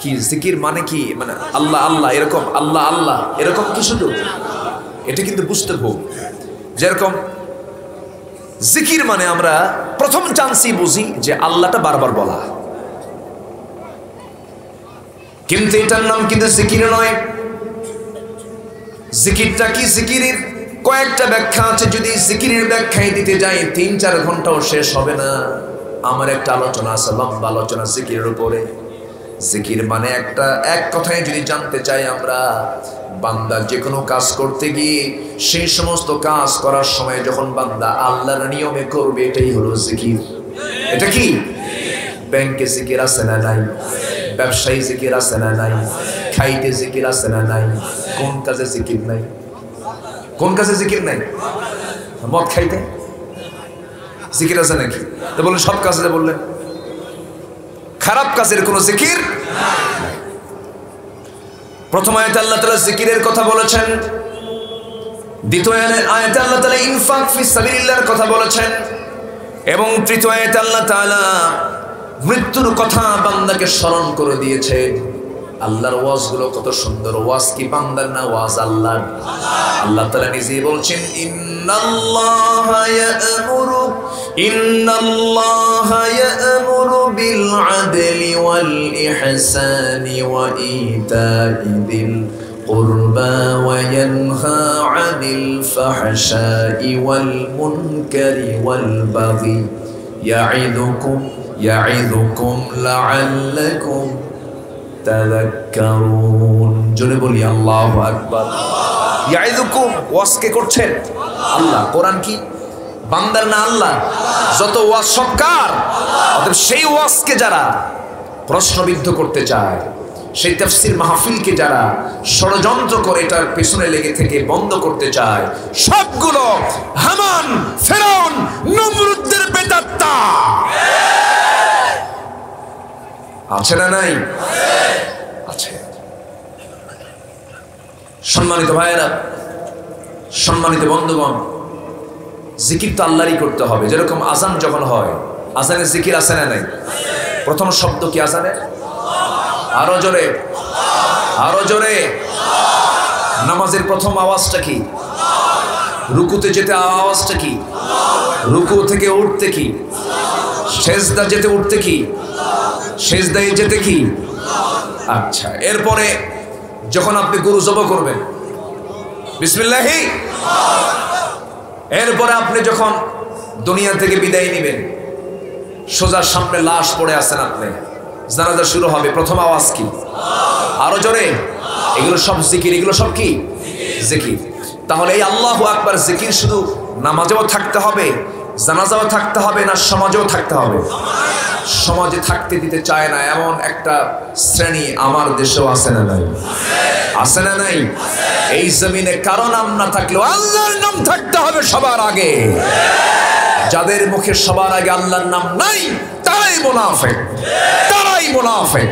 কি জিকির মানে কি? মানে আল্লাহ আল্লাহ এরকম, আল্লাহ আল্লাহ এরকম কি শুধু? এটা কিন্তু বুঝতে ভুল। যেরকম জিকির মানে আমরা প্রথম চান্সই বুঝি যে আল্লাহটা বারবার বলা, কিন্তু এটার নাম কিন্তু জিকির নয়। জিকিরটা কি? জিকিরের কয়েকটা ব্যাখ্যা আছে। যদি জিকিরের ব্যাখ্যায় দিতে যাই 3-4 ঘন্টাও শেষ হবে না। আমার একটা আলোচনা আছে, লম্বা আলোচনা জিকিরের উপরে। জিকির মানে এক কথায় যদি জানতে চাই আমরা, বান্দা যে কোনো কাজ করতে গিয়ে সেই সমস্ত কাজ করার সময় যখন বান্দা আল্লাহর নিয়মে করবে, এটাই হলো জিকির। এটা কি? ব্যাংকে জিকির আছে না নাই? ব্যবসায়ী জিকির আছে না নাই? খাইতে জিকির আছে না নাই? কোন কাজে জিকির নাই? কোন কাজে জিকির নাই? মদ খাইতে জিকির আছে নাকি? তো বললেন সব কাজে, বললেন খারাপ কাজের কোনো জিকির নাই। প্রথম আয়াতে আল্লাহ তাআলা জিকিরের কথা বলেছেন, দ্বিতীয় আয়াতে আল্লাহ তাআলা ইনফাক ফি সাবিলিল্লাহর কথা বলেছেন, এবং তৃতীয় আয়াতে আল্লাহ তাআলা মৃত্যুর কথা বান্দাকে স্মরণ করে দিয়েছে। আল্লাহর ওয়াজগুলো কত সুন্দর। ওয়াজ কি বান্দার না? ওয়াজ আল্লাহর। আল্লাহ তাআলা নিজেই বলছেন, ইন্নাল্লাহা ইয়া'মুরু বিল আদলি ওয়াল ইহসানি ওয়া ইতা'i যিল কুরবা ওয়া ইয়ানহা আনিল ফাহশাই ওয়াল মুনকারি ওয়াল বাগি ইয়া'iদুকুম লা'আল্লাকুম তাযাক্কারুন। জোরে বলি আল্লাহু আকবার। ইয়া'iদুকুম, ওয়াজ কে করছেন? আল্লাহ। কোরআন কি বান্দার না আল্লাহ? যত ওয়াজ সব কার? অতএব সেই ওয়াজকে যারা প্রশ্নবিদ্ধ করতে চায়, সেই তাফসীর মাহফিলকে যারা ষড়যন্ত্র করে এটার পেছনে লেগে থেকে বন্ধ করতে চায়, সবগুলো হামান, ফেরাউন, নমরুদের বেদাত্তা। আছে না নাই? আছে। সম্মানিত ভাইয়েরা, সম্মানিত বন্ধুগণ, জিকির তো আল্লাহরই করতে হবে। যেরকম আজান যখন হয়, আজানের জিকির আছে না নাই? প্রথম শব্দ কি আজানের? আরো জোরে, আরো জোরে। নামাজের প্রথম আওয়াজটা কি? রুকুতে যেতে আওয়াজটা কি? রুকু থেকে উঠতে কি? সেজদা যেতে উঠতে কি? সেজদায় যেতে কি? আচ্ছা, এরপরে যখন আপনি গরু জবাই করবেন, বিসমিল্লাহি। এরপরে আপনি যখন দুনিয়া থেকে বিদায় নেবেন, সোজা সামনে লাশ পড়ে আছেন আপনি, জানাজা শুরু হবে, প্রথম আওয়াজ কি? আরো জোরে। এগুলো সব জিকির। এগুলো সব কি? জিকির। তাহলে এই আল্লাহু আকবার জিকির শুধু নামাজেও থাকতে হবে, জানাজাও থাকতে হবে, না সমাজেও থাকতে হবে? সমাজে থাকতে দিতে চায় না এমন একটা শ্রেণী আমার দেশেও আছে না নাই? আছে না নাই? এই জমিনে কারো নাম না থাকলেও আল্লাহর নাম থাকতে হবে সবার আগে। যাদের মুখে সবার আগে আল্লাহর নাম নাই, তারাই মুনাফিক, তারাই মুনাফিক।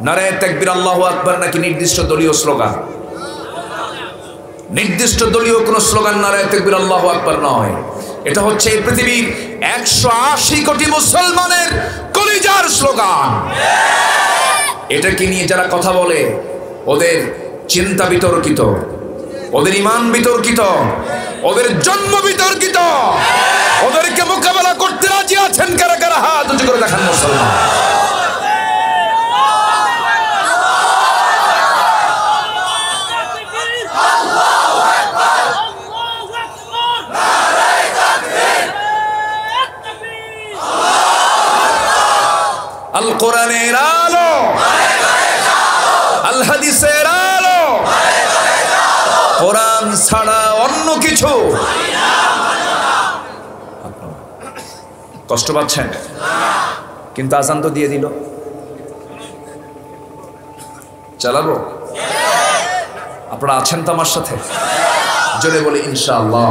নারায়ে তাকবীর, আল্লাহু আকবার নাকি নির্দিষ্ট দলীয় স্লোগান? নির্দিষ্ট দলীয় কোন স্লোগান নারায়ে তাকবীর আল্লাহু আকবার নয়। এটা হচ্ছে এই পৃথিবীর 180 কোটি মুসলমানের কলিজার স্লোগান। এটাকে নিয়ে যারা কথা বলে ওদের চিন্তা বিতর্কিত, ওদের ঈমান বিতর্কিত, ওদের জন্ম বিতর্কিত। ওদেরকে মোকাবেলা করতে রাজি আছেন কারা কারা? হাত উঁচু করে দেখান মুসলমান। আল কোরআনের আলো, আল হাদিসের আলো, কোরআন ছাড়া অন্য কিছু। কষ্ট পাচ্ছেন? কিন্তু আজান তো দিয়ে দিল, চালাবো? আপনারা আছেন তো আমার সাথে? জোরে বলি ইনশাআল্লাহ।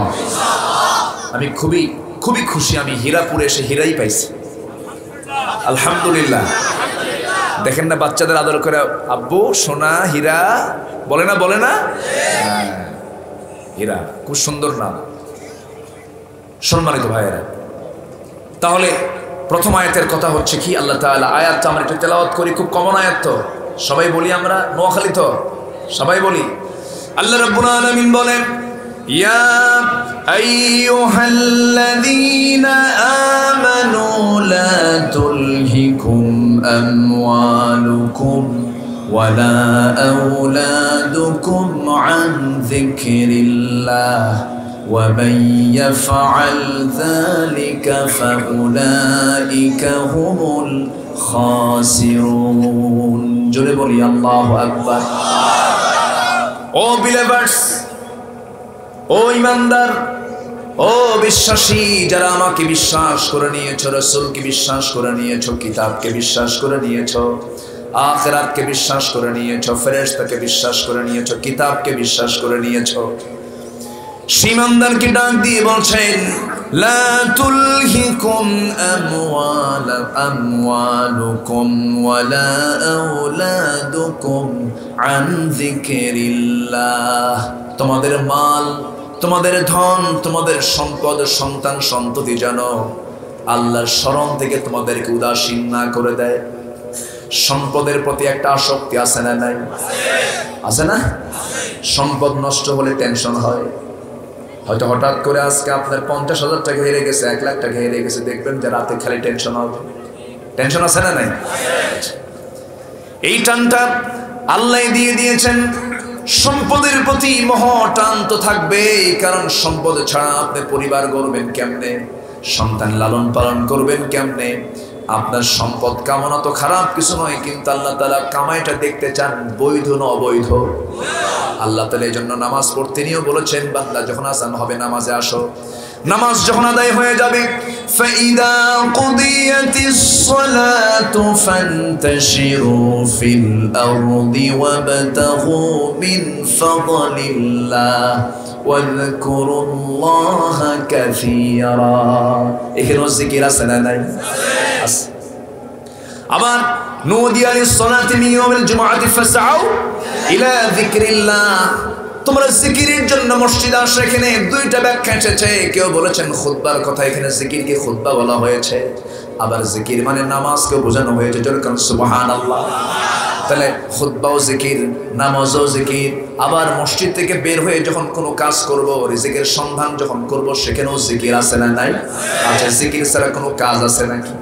আমি খুবই খুবই খুশি, আমি হীরাপুরে এসে হীরাই পাইছি, আলহামদুলিল্লাহ। দেখেন না বাচ্চাদের আদর করে আব্বু সোনা হীরা বলে না, বলে না? হীরা খুব সুন্দর নাম। সম্মানিত ভাইয়েরা, তাহলে প্রথম আয়াতের কথা হচ্ছে কি? আল্লাহ তাআলা আয়াতটা আমরা একটু তেলাওয়াত করি, খুব কমন আয়াত তো, সবাই বলি আমরা, নোয়াখালী তো সবাই বলি। আল্লাহ রাব্বুল আলামিন বলেন, ইয়া আইয়ুহাল্লাযীনা আমানু লা তুলহিকুম আমওয়ালুকুম ওয়ালা আওলাদুকুম আন যিকরিল্লাহ ومن يفعل ذلك فأولئك هم الخاسرون। জোরে বলি আল্লাহু আকবার। ও বিলিভার্স, ও ইমানদার, ও বিশ্বাসী, যারা আমাকে বিশ্বাস করে নিয়েছো, রাসূলকে বিশ্বাস করে নিয়েছো, কিতাবকে বিশ্বাস করে নিয়েছো, আখিরাতকে বিশ্বাস করে নিয়েছো, ফেরেশতাকে বিশ্বাস করে নিয়েছো, কিতাবকে বিশ্বাস করে নিয়েছো, সীমানদারকে ডাক দিয়ে বলছেন, লা তুলহিকুম আমওয়ালুকুম ওয়ালা আওলাদুকুম আন যিকরিল্লাহ। তোমাদের মাল, তোমাদের ধন, তোমাদের সম্পদ, সন্তান সন্ততি যেন আল্লাহর স্মরণ থেকে তোমাদেরকে উদাসীন না করে দেয়। সম্পদের প্রতি একটা আসক্তি আছে না? নাই? আছে না? সম্পদ নষ্ট হলে টেনশন হয়। হয়তো হঠাৎ করে আজকে আপনার 50,000 টাকা হেরে গেছে, 1 লাখ টাকা হেরে গেছে, দেখবেন যে রাতে খালি টেনশন হবে। টেনশন আছে না? নাই? এই টানটা আল্লাহ দিয়ে দিয়েছেন। সম্পদের প্রতি মোহ টান তো থাকবে, কারণ সম্পদ ছাড়া আপনি পরিবার গড়বেন কেমনে, সন্তান লালন পালন করবেন কেমনে? আপনার সম্পদ কামনা তো খারাপ কিছু নয়, কিন্তু আল্লাহ তাআলা কামাইটা দেখতে চান বৈধ না অবৈধ। আল্লাহ তাআলা এই জন্য নামাজ পড়তে নিয়েও বলেছেন, বান্দা যখন আযান হবে নামাজে আসো। নামাজ যখন আদায় হয়ে যাবে, ফাইদা কুদিয়াতিস সালাতু ফান্তাশিরু ফিল আরদি ওয়াবতাগু মিন ফাদলিল্লাহ ওয়াযকুরুল্লাহা কাসীরা। এখানে জিকির আছে না? নাই? আবার নুদিয়া লিস-সালাতি মিন ইয়াউমিল জুমআতি ফাসআউ ইলা যিকরিল্লাহ। তোমরা জিকিরের জন্য মসজিদে আসো। এখানে দুইটা ব্যাখ্যা এসেছে। কেউ বলেছেন খুতবার কথা, এখানে জিকিরকে খুতবা বলা হয়েছে। আবার জিকির মানে নামাজকে বোঝানো হয়েছে। যেরকম সুবহানাল্লাহ। তাহলে খুতবাও জিকির, নামাজও জিকির। আবার মসজিদ থেকে বের হয়ে যখন কোনো কাজ করব, রিজিকের সন্ধান যখন করব, সেখানেও জিকির আছে না? নাই? আচ্ছা, জিকির ছাড়া কোনো কাজ আছে নাকি?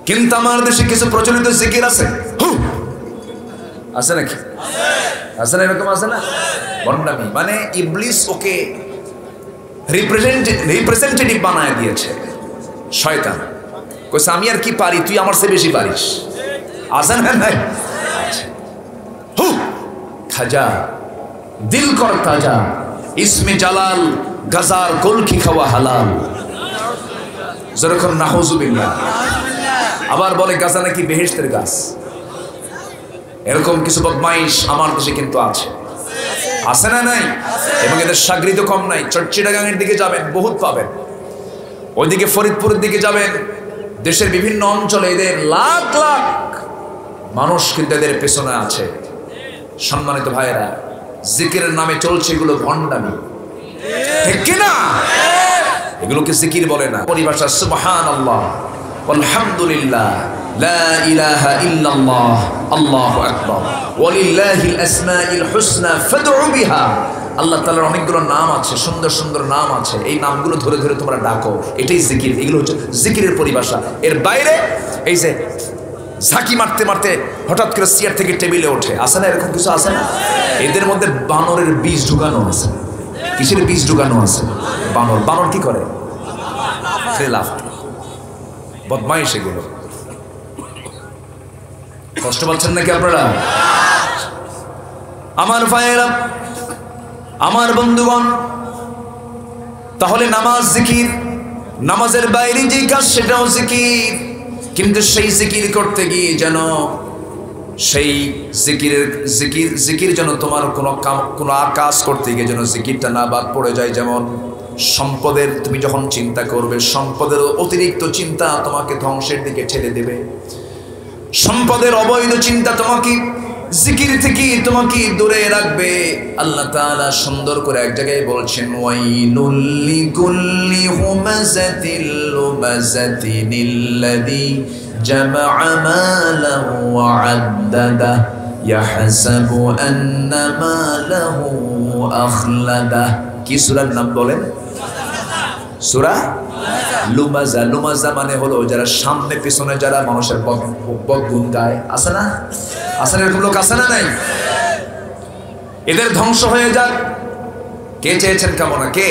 কিন্তু আমার দেশে কিছু প্রচলিত জিকির আছে, আছে নাকি? আছে না? এরকম আছে না? বন্ডামি মানে ইবলিস ওকে রিপ্রেজেন্টেটিভ বানায় দিয়েছে। শয়তান কইছে আমি আর কি পারি, তুই আমার চেয়ে বেশি পারিস। আছে না? নাই? খাজা দিল কর তাজা, ইসমে জালাল গাজার গোলকি খাওয়া হালাল। যেরকম নাউজুবিল্লাহ। আবার বলে গাজা নাকি বেহেশতের গাছ। এরকম কিছু বদমাইশ আমার দেশে কিন্তু আছে। আছে না? নাই? এবং এদের সাগরিত কম নাই। চট্টিটাগাঙের দিকে যাবেন, বহুত পাবেন। ওইদিকে ফরিদপুরের দিকে যাবেন, দেশের বিভিন্ন অঞ্চলে এদের লাখ লাখ মানুষ কিন্তু এদের পেছনে আছে। সম্মানিত ভাইয়েরা, জিকিরের নামে চলছে এগুলো ভণ্ডামি, ঠিক কিনা? এগুলোকে জিকির বলে না। পরিভাষা সুবহানাল্লাহ, আলহামদুলিল্লাহ, লা ইলাহা ইল্লাল্লাহ, আল্লাহু আকবার, ওয়ালিল্লাহিল আসমাউল হুসনা ফাদউ বিহা। আল্লাহ তাআলার অনেকগুলো নাম আছে, সুন্দর সুন্দর নাম আছে, এই নামগুলো ধরে ধরে তোমরা ডাকো, এটাই জিকির। এগুলো হচ্ছে জিকিরের পরিভাষা। এর বাইরে এই যে ঝাঁকি মারতে মারতে হঠাৎ করে চেয়ার থেকে টেবিলে ওঠে, আছে না এরকম কিছু? আছে না? এদের মধ্যে বানরের বীজ ঢুকানো আছে। কিসের বীজ ঢুকানো আছে? বানর। বানর কি করে? বদমাইশ এগুলো। কষ্ট পাচ্ছেন নাকি আপনারা? আমার ভাইয়েরা, আমার বন্ধুগণ, তাহলে নামাজ জিকির, নামাজের বাইরে যে কাজ সেটাও জিকির। কিন্তু সেই জিকির করতে গিয়ে যেন সেই জিকির যেন তোমার কোনো কাজ করতে গিয়ে যেন জিকিরটা না বাদ পড়ে যায়। যেমন সম্পদের, তুমি যখন চিন্তা করবে, সম্পদের অতিরিক্ত চিন্তা তোমাকে ধ্বংসের দিকে ঠেলে দেবে। সম্পদের অবৈধ চিন্তা তোমাকে জিকির থেকে তোমাকে দূরে রাখবে। আল্লাহ তাআলা সুন্দর করে এক জায়গায় বলছেন, ওয়াইলুল লিকুল্লি হুমাযাতিল লুমাযাতিনিল্লাযী জামাআ মালাহু ওয়া আদ্দাদা ইয়াহসাবু আন্না মালাহু আখলাদা। কি সূরার নাম বলেন? সূরা লুমাজা। লুমাজা মানে হলো যারা সামনে পিছনে যারা মানুষের বদগুণ গায়। আছে না? আছে না? এরকম লোক আছে না? নাই? এদের ধ্বংস হয়ে যাক। কে চেয়েছেন কামনা? কে?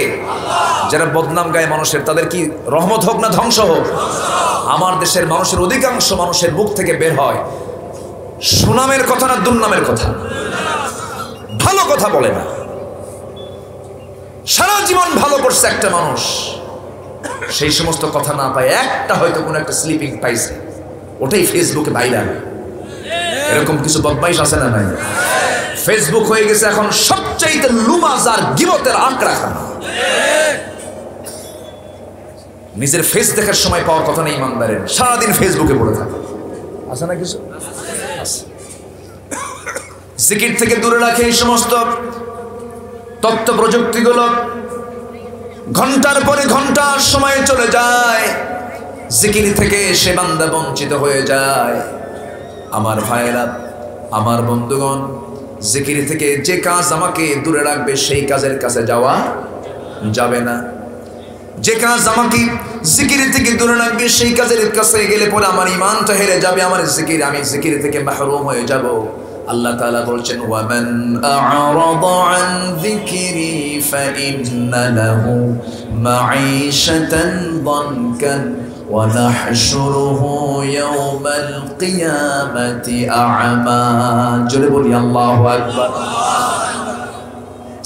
যারা বদনাম গায় মানুষের, তাদের কি রহমত হোক না ধ্বংস হোক? আমার দেশের মানুষের অধিকাংশ মানুষের মুখ থেকে বের হয় সুনামের কথা না দুর্নামের কথা, ভালো কথা বলে না। সারা জীবন ভালো করছে একটা মানুষ, সেই সমস্ত কথা না পায় একটা হয়তো কোনো একটা স্লিপিং পাইছে, ওটাই ফেসবুকে ভাইরাল। এরকম কিছু বদমাইশ আছে না? নাই? ফেসবুক হয়ে গেছে এখন সবচাইতে লুমাজার গিবতের আঁকড়াখানা। নিজের ফেস দেখার সময় পাওয়ার কথা নেই ইমানদারের, সারাদিন ফেসবুকে পড়ে থাকে। আছে না কিছু? জিকির থেকে দূরে রাখে এই সমস্ত তথ্য প্রযুক্তিগুলো। ঘন্টার পরে ঘন্টা সময় চলে যায়, জিকির থেকে সে বান্দা বঞ্চিত হয়ে যায়। আমার ভাইয়েরা, আমার বন্ধুগণ, জিকির থেকে যে কাজ আমাকে দূরে রাখবে সেই কাজের কাছে যাওয়া যাবে না। যে কাজ আমাকে জিকির থেকে দূরে রাখবে সেই কাজের কাছে গেলে পরে আমার ঈমানটা হেরে যাবে, আমার জিকির, আমি জিকির থেকে মাহরুম হয়ে যাব। আল্লাহ তাআলা বলছেন, ওয়ামান আ'রাদা আন যিকরি ফাইন্না লাহু মাঈশাতান দানকান ওয়া নাহশুরুহু ইয়াওমাল কিয়ামাতি আ'মা। জোরে বলি আল্লাহু আকবার।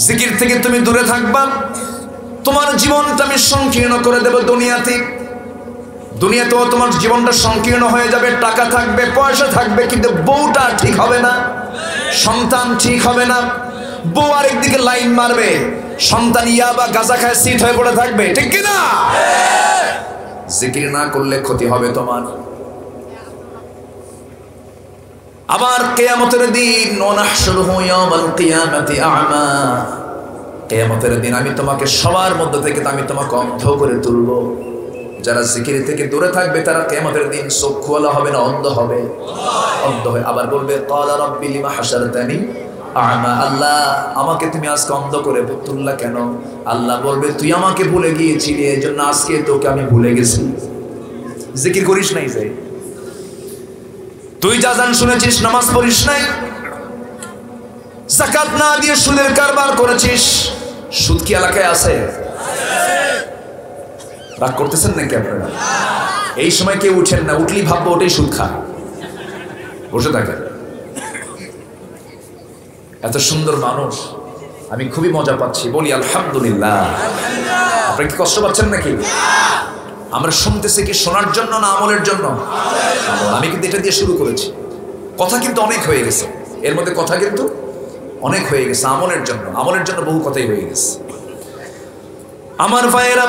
জিকির থেকে তুমি দূরে থাকবা, তোমার জীবনটা আমি সংকীর্ণ করে দেব। দুনিয়াতেও তোমার জীবনটা সংকীর্ণ হয়ে যাবে। টাকা থাকবে, পয়সা থাকবে, কিন্তু বউটা ঠিক হবে না, সন্তান ঠিক হবে না। বউ আরেকদিকে লাইন মারবে, সন্তান ইয়াবা গাঁজা খায় সিট হয়ে পড়ে থাকবে, ঠিক কিনা? জিকির না করলে ক্ষতি হবে তোমার। আবার কিয়ামতের দিন, ওয়ানাহশুরুহু ইয়াওমাল কিয়ামাতি আ'মা, কিয়ামতের দিন আমি তোমাকে সবার মধ্যে থেকে আমি তোমাকে অন্ধ করে তুলব। যারা জিকির থেকে দূরে থাকবে তারা কিয়ামতের দিন চক্ষুওয়ালা হবে না, অন্ধ হবে। অন্ধ হয়ে আবার বলবে, ক্বালা রাব্বি লিমা হাশারতানি আ'মা, আল্লাহ আমাকে তুমি আজকে অন্ধ করে তুললা কেন? আল্লাহ বলবে, তুই আমাকে ভুলে গিয়েছিলি, এজন্য আজকে তোকে আমি ভুলে গেছি। জিকির করিস নাই, যে তুই আযান শুনেছিস, নামাজ পড়িস নাই, যাকাত না দিয়ে সুদের কারবার করেছিস। সুদ কি এলাকায় আছে? রাগ করতেছেন নাকি আপনারা? এই সময় কেউ উঠেন না, উঠলি ভাববো ওটাই সুদ খা, বসে থাকে। এত সুন্দর মানুষ, আমি খুবই মজা পাচ্ছি, বলি আলহামদুলিল্লাহ। আপনারা কি কষ্ট পাচ্ছেন নাকি? আমরা শুনতেছি কি শোনার জন্য না আমলের জন্য? আমি কিন্তু এটা দিয়ে শুরু করেছি, কথা কিন্তু অনেক হয়ে গেছে, এর মধ্যে কথা কিন্তু অনেক হয়ে গেছে আমলের জন্য। আমলের জন্য বহু কথাই হয়ে গেছে। আমার ভাইয়েরা,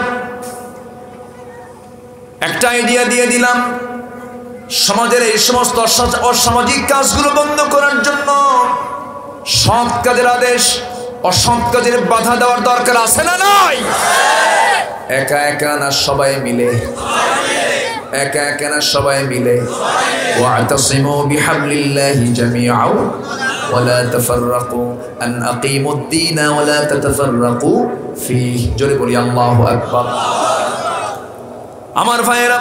একটা আইডিয়া দিয়ে দিলাম, সমাজের এই সমস্ত অসামাজিক কাজগুলো বন্ধ করার জন্য সৎ কাজের আদেশ, অসৎ কাজের বাধা দেওয়ার দরকার আছে না নাই? একা একা না সবাই মিলে? একা একা না সবাই মিলে? ওয়া'তাসিমু বিহাবলিল্লাহি জামিআ ওয়ালা তাফাররাকু আন আকিমুদ-দীন ওয়ালা তাতাফাররাকু ফীহি। জোরে বলি আল্লাহু আকবার। আমার ভাইয়েরা,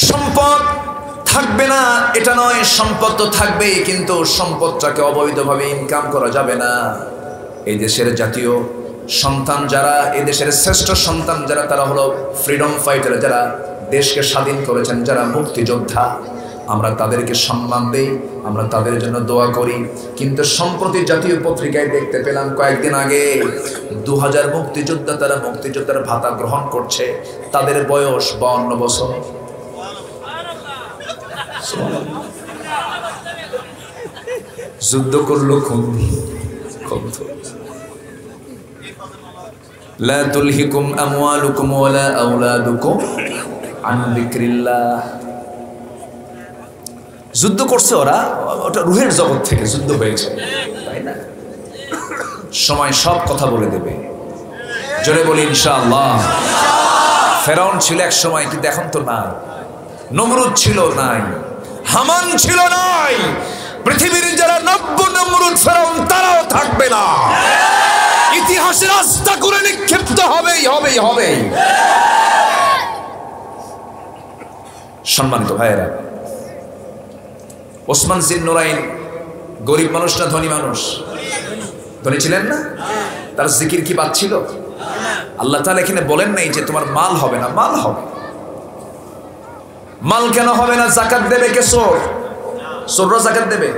সম্পদ থাকবে না এটা নয়, সম্পদ তো থাকবেই, কিন্তু সম্পদটাকে অবৈধভাবে ইনকাম করা যাবে না। এই দেশের জাতীয় সন্তান যারা, এই দেশের শ্রেষ্ঠ সন্তান যারা, তারা হলো ফ্রিডম ফাইটার, যারা দেশকে স্বাধীন করেছেন, যারা মুক্তিযোদ্ধা। আমরা তাদেরকে সম্মান দেই, আমরা তাদের জন্য দোয়া করি। কিন্তু সম্প্রতি জাতীয় পত্রিকায় দেখতে পেলাম কয়েকদিন আগে 2000 মুক্তিযোদ্ধা, তারা মুক্তিযোদ্ধার ভাতা গ্রহণ করছে, তাদের বয়স 52 বছর। যুদ্ধ করলো খুব লা তুলহিকুম আমওয়ালুকুম ওয়ালা আওলাদুকুম আন যিকরিল্লাহ। যুদ্ধ করছে ওরা, ওটা রুহের জগৎ থেকে যুদ্ধ হয়েছে, তাই না? সময় সব কথা বলে দেবে। জোরে বলি ইনশাআল্লাহ। ফেরাউন ছিল এক সময়, কিন্তু এখন তো নাই। নমরুদ ছিল নাই, হামান ছিল নাই। পৃথিবীর যারা নব্য নমরুদ ফেরাউন, তারাও থাকবে না। ইতিহাসের রাস্তা করে নিক্ষিপ্ত হবেই হবেই হবে। সম্মানিত ভাইয়েরা, ওসমান জিন্নুরাইন গরিব মানুষ না ধনী মানুষ? ধনী ছিলেন না? তার জিকির কি বাদ ছিল? আল্লাহ তাআলা এখানে বলেন নাই যে তোমার মাল হবে না, মাল হবে। মাল কেন হবে না? যাকাত দেবে কে? চোর। চোররা যাকাত দেবে?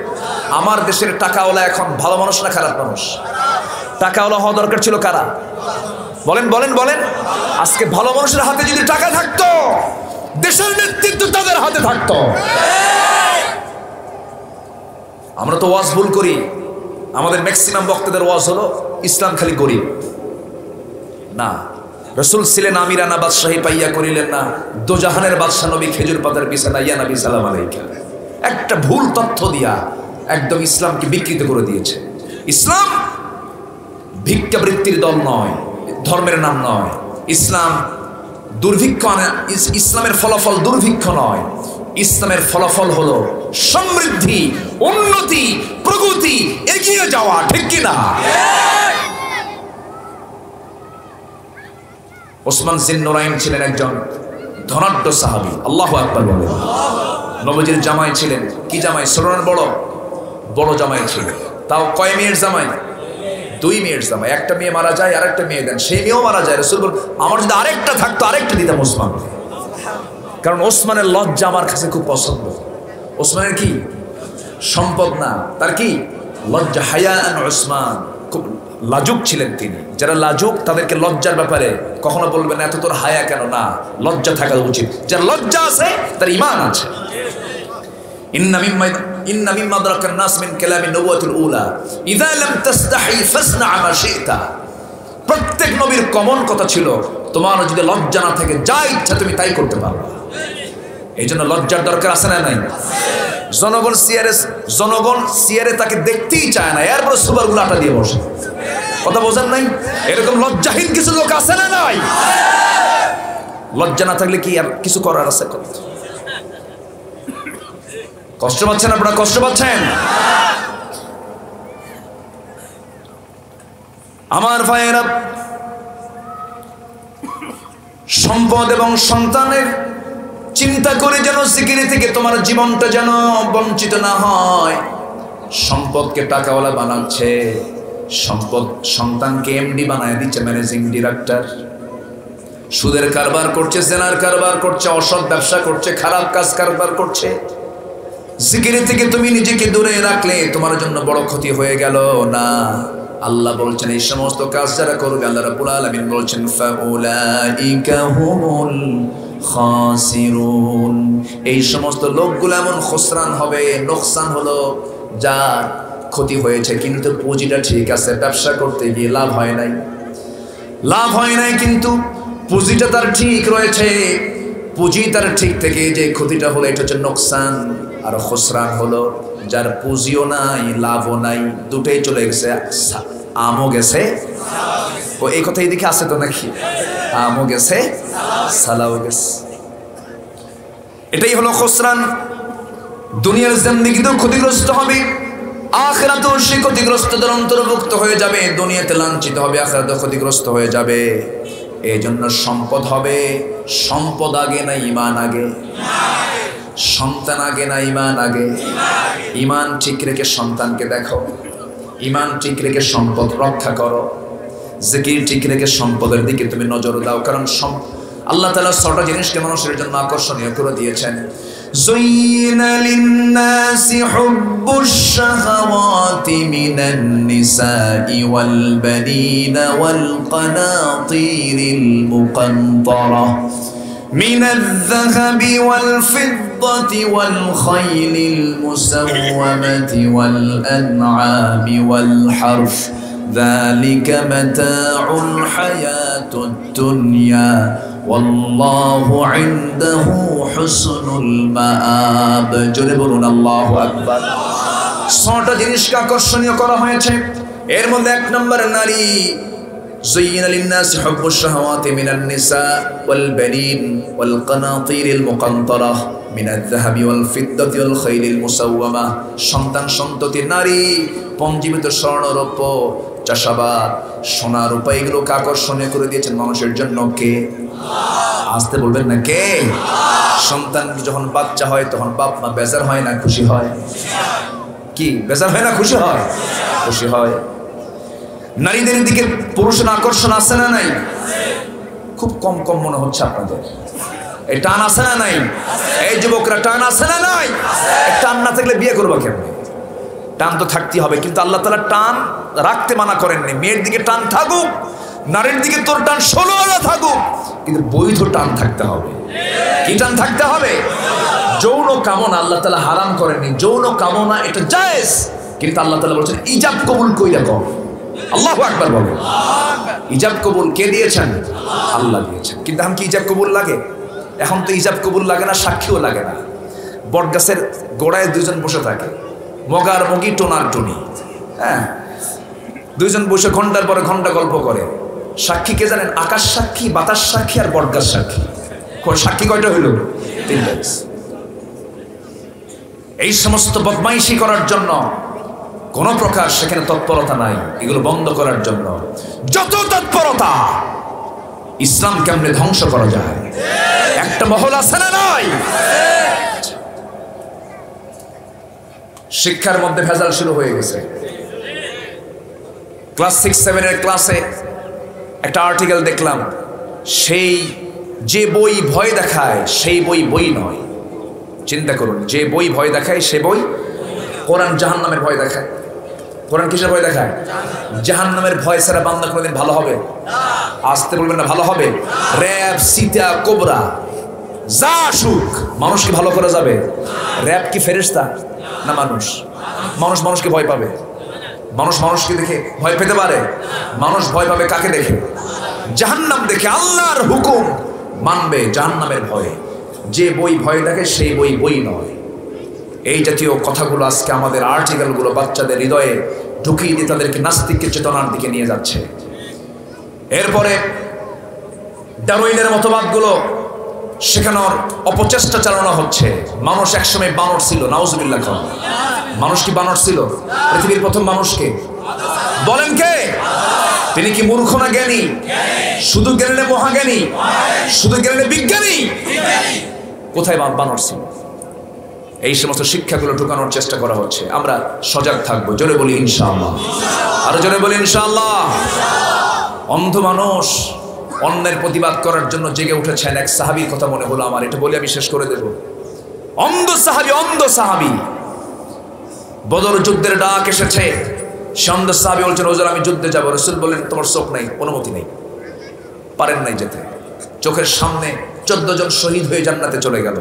আমার দেশের টাকাওয়ালা এখন ভালো মানুষ না খারাপ মানুষ? টাকাওয়ালা হওয়া দরকার ছিল কারা? বলেন বলেন বলেন। আজকে ভালো মানুষের হাতে যদি টাকা থাকতো, দেশের নেতৃত্ব তাদের হাতে থাকতো। আমরা তো ওয়াজ ভুল করি। আমাদের ম্যাক্সিমাম বক্তাদের ওয়াজ হলো ইসলাম খালি গরিব না। রাসূল ছিলেন আমিরানা, বাদশাহী পাইয়া করিলেন না, দোজাহানের বাদশা নবী খেজুর পাতার বিছানা, ইয়া নবী সালাম আলাইকা। একটা ভুল তথ্য দিয়া একদম ইসলামকে বিকৃত করে দিয়েছে। ইসলাম ভিক্ষাবৃত্তির দল নয়, ধর্মের নাম নয়। ইসলাম দুর্ভিক্ষ, ইসলামের ফলাফল দুর্ভিক্ষ নয়। ইসলামের ফলাফল হলো সমৃদ্ধি, উন্নতি, প্রগতি, এগিয়ে যাওয়া। ঠিক কিনা? ওসমান জিন্নুরাইন ছিলেন একজন ধনাঢ্য সাহাবী। আল্লাহু আকবার বলেন। নবীজির জামাই ছিলেন। কি জামাই? ছোটর বড়? বড় জামাই ছিলেন। তাও কয় মেয়ের জামাই? 2 মেয়ের জামাই। একটা মেয়ে মারা যায়, আরেকটা মেয়ে দেন, সেই মেয়েও মারা যায়। রাসূল বলেন, আমার যদি আরেকটা থাকতো আরেকটা দিতাম ওসমান। কারণ ওসমানের লজ্জা আমার কাছে খুব পছন্দ। ওসমানের কি সম্পদ না, তার কি লজ্জা। হায়ান ওসমান, খুব লাজুক ছিলেন তিনি। যারা লাজুক তাদেরকে লজ্জার ব্যাপারে কখনো বলবেন না এত তোর হায়া কেন, না, লজ্জা থাকা উচিত। যার লজ্জা আছে তার ঈমান আছে। ইন্না মিম্মা আদরাকান নাস মিন কালামি নবুওয়াতিল উলা ইযা লাম তাস্তাহি ফাসনা মা শি'তা। প্রত্যেক নবীর কমন কথা ছিল, তোমার যদি লজ্জা না থাকে যা ইচ্ছা তুমি তাই করতে পারবে। এই জন্য লজ্জার দরকার আছে না নাই? জনগণ সিয়ারে তাকে দেখতেই চায় না, এরপর সুপারগুলো আটা দিয়ে বসে। কথা বোঝেন নাই? এরকম লজ্জাহীন কিছু লোক আছে না নাই? লজ্জা না থাকলে কি আর কিছু করার আছে? কষ্ট পাচ্ছেন আপনারা? কষ্ট পাচ্ছেন? আমার ভাইয়েরা, সম্পদ এবং সন্তানের চিন্তা করে যেন জিকির থেকে তোমার জীবনটা যেন বঞ্চিত না হয়। সম্পদকে টাকাওয়ালা বানাচ্ছে, সম্পদ সন্তানকে এমডি বানায় দিচ্ছে, ম্যানেজিং ডিরেক্টর। সুদের কারবার করছে, জেনার কারবার করছে, অসৎ ব্যবসা করছে, খারাপ কাজ কারবার করছে। জিকির থেকে তুমি নিজেকে দূরে রাখলে তোমার জন্য বড় ক্ষতি হয়ে গেল না। আল্লাহ বলছেন এই সমস্ত কাজ যারা করবে, আল্লাহ রাব্বুল আলামিন বলছেন ফাউলাইকা হুমুল খাসিরুন। এই সমস্ত লোকগুলো এমন খসরান হবে, নোকসান হলো, যার ক্ষতি হয়েছে কিন্তু পুঁজিটা ঠিক আছে, ব্যবসা করতে গিয়ে লাভ হয় নাই, কিন্তু পুঁজিটা তার ঠিক রয়েছে। পুঁজি তার ঠিক থেকে যে ক্ষতিটা হলো এটা হচ্ছে নোকসান। আর খসরান হলো যার পুঁজিও নাই, লাভও নাই, দুটোই চলে গেছে, আমও গেছে। ও এই কথা এদিকে আছে তো নাকি? আমও গেছে, সালাও গেছে। এটাই হলো খুসরান। দুনিয়ার জিন্দেগিতেও ক্ষতিগ্রস্ত হবে, আখিরাতেও সে ক্ষতিগ্রস্তদের অন্তর্ভুক্ত হয়ে যাবে। দুনিয়াতে লাঞ্ছিত হবে, আখিরাতেও ক্ষতিগ্রস্ত হয়ে যাবে। এই জন্য সম্পদ হবে, সম্পদ আগে না ঈমান আগে? সন্তান আগে না ঈমান আগে? ঈমান ঠিক রেখে সন্তানকে দেখো, ঈমান ঠিক রেখে সম্পদ রক্ষা করো, জিকির ঠিক রেখে সম্পদের দিকে তুমি নজর দাও। কারণ আল্লাহ তাআলা ৬টা জিনিসকে মানুষের জন্য আকর্ষণীয় করে দিয়েছেন। زين للناس حب الشهوات من النساء والبنين والقناطير المقنطرة من الذهب والفضة والخيل المسومة والأنعام والحرث ذلك متاع الحياة الدنيا والله عنده حسن المآب। জোরে বলুন আল্লাহু আকবার। ৬টা জিনিসকে আকর্ষণীয় করা হয়েছে। এর মধ্যে ১ নম্বরে নারী। زين للناس حب الشهوات من النساء والبنين والقناطير المقنطرة من الذهب والفضة والخيل المسومة। সন্তান সন্ততি, নারী, পঞ্জীবিত স্বর্ণ রৌপ্য, চাষাবাদ, সোনা রূপা, এগুলোকে আকর্ষণীয় করে দিয়েছেন মানুষের জন্য কে? আসতে বলবেন না কে? সন্তান যখন বাচ্চা হয় তখন বাপ মা বেজার হয় না খুশি হয়? কি বেজার হয় না খুশি হয়? খুশি হয়। নারীদের দিকে পুরুষের আকর্ষণ আছে না নাই? খুব কম কম মনে হচ্ছে আপনাদের। এই টান আছে না নাই? এই যুবকরা টান আছে না নাই? টান না থাকলে বিয়ে করবো কেমন? টান তো থাকতেই হবে, কিন্তু আল্লাহ তাআলা টান রাখতে মানা করেননি। মেয়ের দিকে টান থাকুক, নারীর দিকে তোর টান ১৬ আনা থাকুক, কিন্তু বৈধ টান থাকতে হবে। কি টান থাকতে হবে? যৌন কামনা আল্লাহ তাআলা হারাম করেননি। যৌন কামনা এটা জায়েজ, কিন্তু আল্লাহ তাআলা বলেছেন ইজাব কবুল কইরা কর। আল্লাহু আকবার বলো। ইজাব কবুল কে দিয়েছেন? আল্লাহ দিয়েছেন। কিন্তু এখন কি ইজাব কবুল লাগে? এখন তো ইজাব কবুল লাগে না, সাক্ষীও লাগে না। বটগাছের গোড়ায় দুইজন বসে থাকে, মগার মগি, টোনার টুনি। হ্যাঁ, দুইজন বসে ঘন্টার পরে ঘন্টা গল্প করে। সাক্ষী কে জানেন? আকাশ সাক্ষী, বাতাস সাক্ষী আর বটগাছ সাক্ষী। সাক্ষী কয়টা হইল? 3টা। এই সমস্ত বদমাইশি করার জন্য কোন প্রকার সেখানে তৎপরতা নাই। এগুলো বন্ধ করার জন্য যত তৎপরতা, ইসলাম কেমনে ধ্বংস করা যায় একটা মহল আছে না নাই? শিক্ষার মধ্যে ভেজাল শুরু হয়ে গেছে। ক্লাস 6-7 এর ক্লাসে একটা আর্টিকেল দেখলাম, সেই যে বই ভয় দেখায় সেই বই বই নয়। চিন্তা করুন, যে বই ভয় দেখায় সে বই। কোরআন জাহান্নামের ভয় দেখায়। কোরআন কিসের ভয় দেখায়? জাহান্নামের ভয় ছাড়া বান্দা কোনোদিন ভালো হবে? আসতে বলবেন না ভালো হবে? র‍্যাব, সীতা, কোবরা যা আসুক, মানুষ কি ভালো করা যাবে? র‍্যাব কি ফেরেশতা না মানুষ? মানুষ মানুষকে ভয় পাবে? মানুষ মানুষকে দেখে ভয় পেতে পারে? মানুষ ভয় পাবে কাকে দেখে? জাহান্নাম দেখে। আল্লাহর হুকুম মানবে জাহান্নামের ভয়ে। যে বই ভয় দেখে সেই বই বই নয়। এই জাতীয় কথাগুলো আজকে আমাদের আর্টিকেলগুলো বাচ্চাদের হৃদয়ে ঢুকিয়ে দিয়ে তাদেরকে নাস্তিক চেতনার দিকে নিয়ে যাচ্ছে। এরপরে ডারউইনের মতবাদগুলো শেখানোর অপচেষ্টা চালানো হচ্ছে। মানুষ একসময় বানর ছিল, নাউজুবিল্লাহ। মানুষ কি বানর ছিল? পৃথিবীর প্রথম মানুষকে বলেন কে? তিনি কি মূর্খ না জ্ঞানী? শুধু জ্ঞানী মহাজ্ঞানী? শুধু জ্ঞানী বিজ্ঞানী? কোথায় বানর ছিল? এই সমস্ত শিক্ষাগুলো ঢুকানোর চেষ্টা করা হচ্ছে। আমরা সজাগ থাকবো। জোরে বলি ইনশাআল্লাহ। আরো জোরে বলি ইনশাআল্লাহ। অন্ধ মানুষ অন্যের প্রতিবাদ করার জন্য জেগে উঠেছেন। এক সাহাবীর কথা মনে হলো আমার, এটা বলে আমি শেষ করে দেব। অন্ধ সাহাবী বদর যুদ্ধের ডাক এসেছে। অন্ধ সাহাবী বলছেন, হুজুর আমি যুদ্ধে যাব। রাসূল বললেন, তোমার চোখ নাই, অনুমতি নেই, পারেন নাই যেতে। চোখের সামনে 14 জন শহীদ হয়ে জান্নাতে চলে গেল।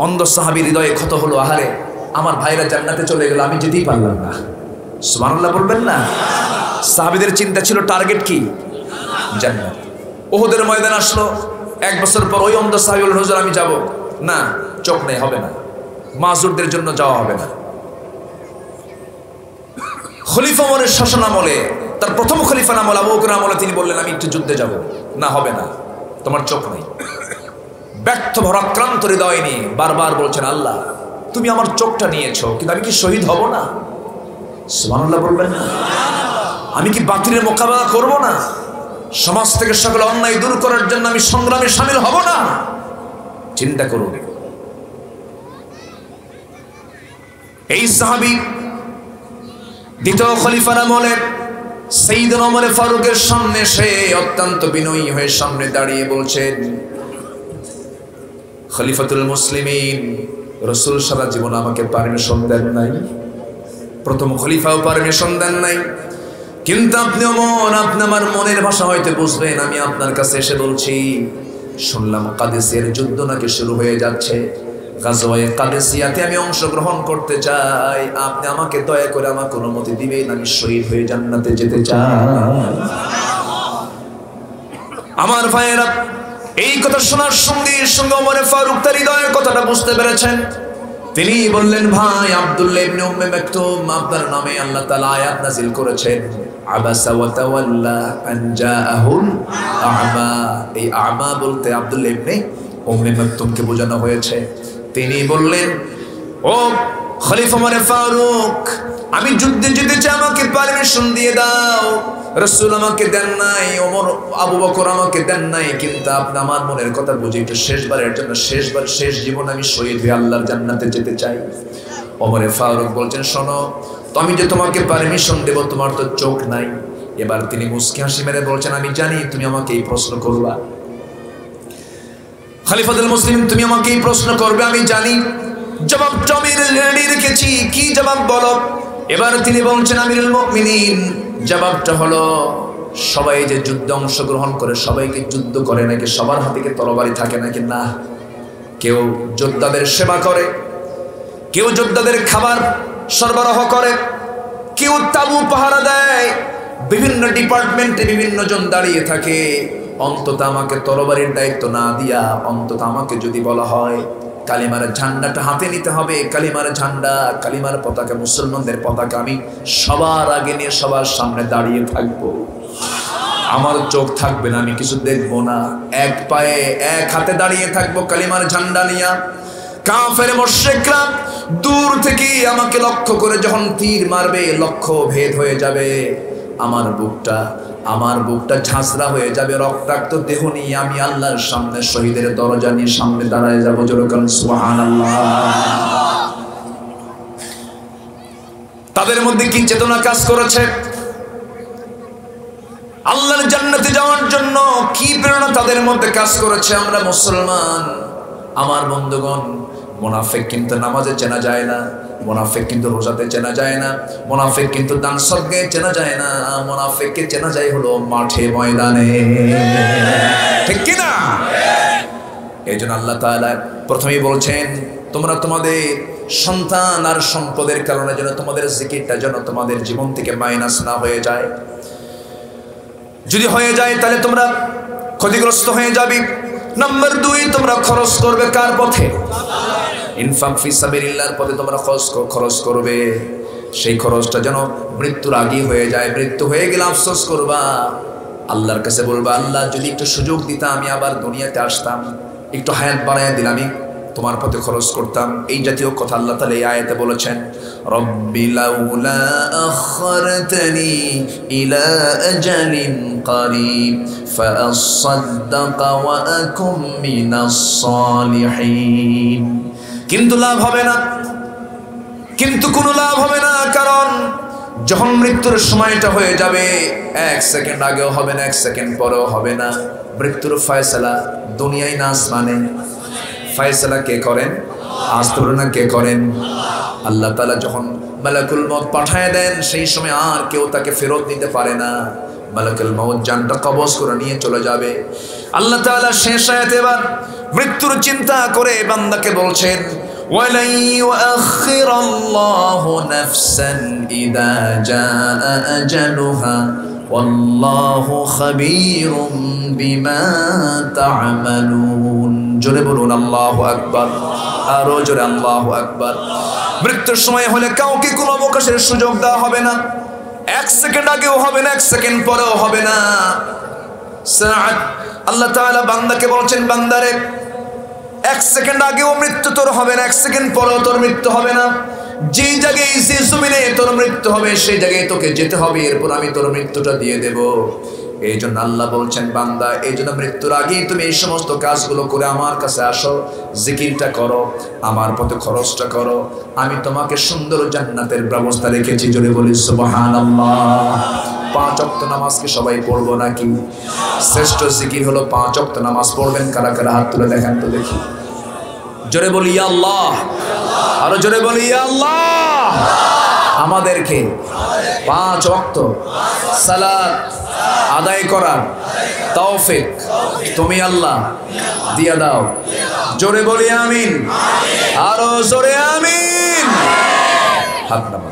অন্ধ সাহাবীর হৃদয়ে ক্ষত হলো, আহারে আমার ভাইরা জান্নাতে চলে গেল, আমি যেতেই পারলাম না। সুবহানাল্লাহ বলবেন না? সাহাবীদের চিন্তা ছিল টার্গেট কি? জান্নাত। উহুদের ময়দান আসলো। 1 বছর পর ওই অন্ধ সাহাবী বললেন, হুজুর আমি যাব না, চোখ নেই, হবে না, মাজুরদের জন্য যাওয়া হবে না। খলিফা ওমরের শাসনামলে, তার প্রথম খলিফা আমল আবু বকর আমলে তিনি বললেন, আমি একটু যুদ্ধে যাব। না, হবে না, তোমার চোখ নেই। ব্যর্থ ভরাক্রান্ত হৃদয় নিয়ে বারবার বলছেন, আল্লাহ তুমি আমার চোখটা নিয়েছো, কিন্তু আমি কি শহীদ হব না? সুবহানাল্লাহ বলবেন না? আমি কি বাতিলের মোকাবেলা করব না? সমাজ থেকে সকল অন্যায় দূর করার জন্য আমি সংগ্রামে শামিল হব না? চিন্তা করুন, এই সাহাবী দ্বিতীয় খলিফার আমলে সাইয়েদনা ওমর ফারুকের সামনে সে অত্যন্ত বিনয়ী হয়ে সামনে দাঁড়িয়ে বলছেন, খলিফাতুল মুসলিমিন, রাসূল সারা জীবন আমাকে পারমিশন দেন নাই, প্রথম খলিফাও পারমিশন দেন নাই, কিন্তু আপনি ওমর, আপনি আমার মনের ভাষা হয়তো বুঝবেন, আমি আপনার কাছে এসে বলছি, শুনলাম কাদেসিয়ার যুদ্ধ নাকি শুরু হয়ে যাচ্ছে, গাজওয়ায়ে কাদেসিয়াতে আমি অংশগ্রহণ করতে চাই, আপনি আমাকে দয়া করে আমাকে অনুমতি দিবেন, আমি শহীদ হয়ে জান্নাতে যেতে চাই। আমার ভাইয়েরা, এই কথা শোনার সঙ্গে সঙ্গে ওমর ফারুক তার হৃদয়ের কথাটা বুঝতে পেরেছেন। তিনি বললেন, ভাই আব্দুল্লাহ ইবনে উম্মে মাকতুম, আপনার নামে আল্লাহ তাআলা আয়াত নাযিল করেছেন, আবাসা ওয়া তাওয়াল্লা আন জাআহুল আ'মা। এই আ'মা বলতে আব্দুল্লাহ ইবনে উম্মে মাকতুমকে বোঝানো হয়েছে। তিনি বললেন, ও খলিফা ওমর ফারুক, আমি যুদ্ধে যেতে চাই, আমাকে পারমিশন দিয়ে দাও। রাসূল আমাকে দেন নাই, ওমর আবু বকর আমাকে দেন নাই, কিন্তু আপনি আমার মনের কথা বুঝে একটু শেষবারের জন্য, শেষ জীবন আমি শহীদ হয়ে আল্লাহর জান্নাতে যেতে চাই। ওমর ফারুক বলছেন, শোনো, তো আমি যে তোমাকে পারমিশন দেব, তোমার তো চোখ নাই। এবার তিনি মুস্কি হাসি মেরে বলছেন, আমি জানি তুমি আমাকে এই প্রশ্ন করবা, খলিফাতুল মুসলিমিন, তুমি আমাকে এই প্রশ্ন করবে, আমি জানি। জবাবটা আমি রেডি রেখেছি, কি জবাব বলো? এবার তিনি বলছেন, আমিরুল মুমিনিন, জবাবটা হলো, সবাই যে যুদ্ধে অংশগ্রহণ করে, সবাইকে যুদ্ধ করে নাকি সবার হাতে কি তরবারি থাকে নাকি? না, কেউ যোদ্ধাদের সেবা করে, কেউ যোদ্ধাদের খাবার সরবরাহ করে, কেউ তাবু পাহারা দেয়, বিভিন্ন ডিপার্টমেন্টে বিভিন্ন জন দাঁড়িয়ে থাকে। অন্তত আমাকে তরবারির দায়িত্ব না দিয়া, অন্তত আমাকে যদি বলা হয় কালিমার ঝান্ডাটা হাতে নিতে হবে, কালিমার ঝান্ডা, কালিমার পতাকা, মুসলমানদের পতাকা, আমি সবার আগে নিয়ে সবার সামনে দাঁড়িয়ে থাকবো, আমার চোখ থাকবে না, আমি কিছু দেখবো না, এক পায়ে এক হাতে দাঁড়িয়ে থাকবো কালিমার ঝান্ডা নিয়া। কাফের মুশরিকরা দূর থেকে আমাকে লক্ষ্য করে যখন তীর মারবে, লক্ষ্য ভেদ হয়ে যাবে, আমার বুকটা ঝাঁঝরা হয়ে যাবে, রক্তাক্ত দেহ নিয়ে আমি আল্লাহর সামনে শহীদের দরজা নিয়ে সামনে দাঁড়ায় যাবো। জোরে বলেন সুবহানাল্লাহ। তাদের মধ্যে কি চেতনা কাজ করেছে? আল্লাহর জান্নাতে যাওয়ার জন্য কি প্রেরণা তাদের মধ্যে কাজ করেছে? আমরা মুসলমান, আমার বন্ধুগণ, মুনাফিক কিন্তু নামাজে চেনা যায় না, মুনাফিক কিন্তু রোজাতে চেনা যায় না, মুনাফিক কিন্তু দান সদকায় চেনা যায় না, মুনাফিককে চেনা যায় হলো মাঠে ময়দানে, ঠিক কি না? এইজন্য আল্লাহ তাআলা প্রথমেই বলছেন, তোমরা তোমাদের সন্তান আর সম্পদের কারণে যেন তোমাদের জিকিরটা যেন তোমাদের জীবন থেকে মাইনাস না হয়ে যায়। যদি হয়ে যায় তাহলে তোমরা ক্ষতিগ্রস্ত হয়ে যাবে। নাম্বার 2, তোমরা খরচ করবে কার পথে? ইনফাক ফি সাবিলিল্লাহর পথে তোমরা খরচ করবে। সেই খরচটা যেন মৃত্যুর আগে হয়ে যায়। মৃত্যু হয়ে গেলে আফসোস করবা, আল্লাহর কাছে বলবা, আল্লাহ যদি একটু সুযোগ দিতাম, আমি আবার দুনিয়াতে আসতাম, একটু হায়াত বাড়াইয়া দিলাম, আমি তোমার পথে খরচ করতাম। এই জাতীয় কথা আল্লাহ তাআলা এই আয়াতে বলেছেন, রব্বি লাউলা আখরতনি ইলা আজালিন করিব ফাআসাদদাকা ওয়া আকুম মিনাস সালিহিন। কিন্তু লাভ হবে না, কিন্তু কোনো লাভ হবে না, কারণ যখন মৃত্যুর সময়টা হয়ে যাবে, 1 সেকেন্ড আগেও হবে না, 1 সেকেন্ড পরেও হবে না। মৃত্যুর ফয়সালা দুনিয়ায় না আসমানে? ফয়সালা কে করেন? আজ ধরে না কে করেন? আল্লাহ তাআলা যখন মালাকুল মউত পাঠায় দেন, সেই সময় আর কেউ তাকে ফেরত নিতে পারে না। মালাকুল মউত জানটা কবজ করে নিয়ে চলে যাবে। আল্লাহ তাআলা শেষ আয়াতে এবার মৃত্যুর চিন্তা করে বান্দাকে বলছেন, ওয়ালাই ইউআখিরাল্লাহু নাফসান ইযা জাআ আজালুহা ওয়াল্লাহু খাবীরুম বিমা তা'মালুন। জোরে বলুন আল্লাহু আকবার, আরো জোরে আল্লাহু আকবার। মৃত্যুর সময় হলে কাউকে কোনো অবকাশের সুযোগ দেওয়া হবে না, 1 সেকেন্ড আগেও হবে না, 1 সেকেন্ড পরেও হবে না। সাআত আল্লাহ তাআলা বান্দাকে বলছেন, বান্দারে এক সেকেন্ড আগেও মৃত্যু তোর হবে না, এক সেকেন্ড পরেও তোর মৃত্যু হবে না। যেই জায়গায় যে জমিনে তোর মৃত্যু হবে সেই জায়গায় তোকে যেতে হবে, এরপর আমি তোর মৃত্যুটা দিয়ে দেব। এই জন্য আল্লাহ বলছেন, বান্দা এই জন্য মৃত্যুর আগেই তুমি এই সমস্ত কাজগুলো করে আমার কাছে আসো, জিকিরটা করো, আমার পথে খরচটা করো, আমি তোমাকে সুন্দর জান্নাতের ব্যবস্থা রেখেছি। জোরে বলি সুবহানাল্লাহ। 5 ওয়াক্ত নামাজকে সবাই পড়বো নাকি? শ্রেষ্ঠ জিকির হলো 5 ওয়াক্ত নামাজ পড়বেন। কারা কারা হাত তুলে দেখেন তো দেখি। জোরে বলি ইয়া আল্লাহ, আরো জোরে বলি ইয়া আল্লাহ। আমাদেরকে 5 ওয়াক্ত সালাত আদায় করার তৌফিক তুমি আল্লাহ দিয়া দাও। জোরে বলি আমিন, আরো জোরে আমিন। হাত নামান।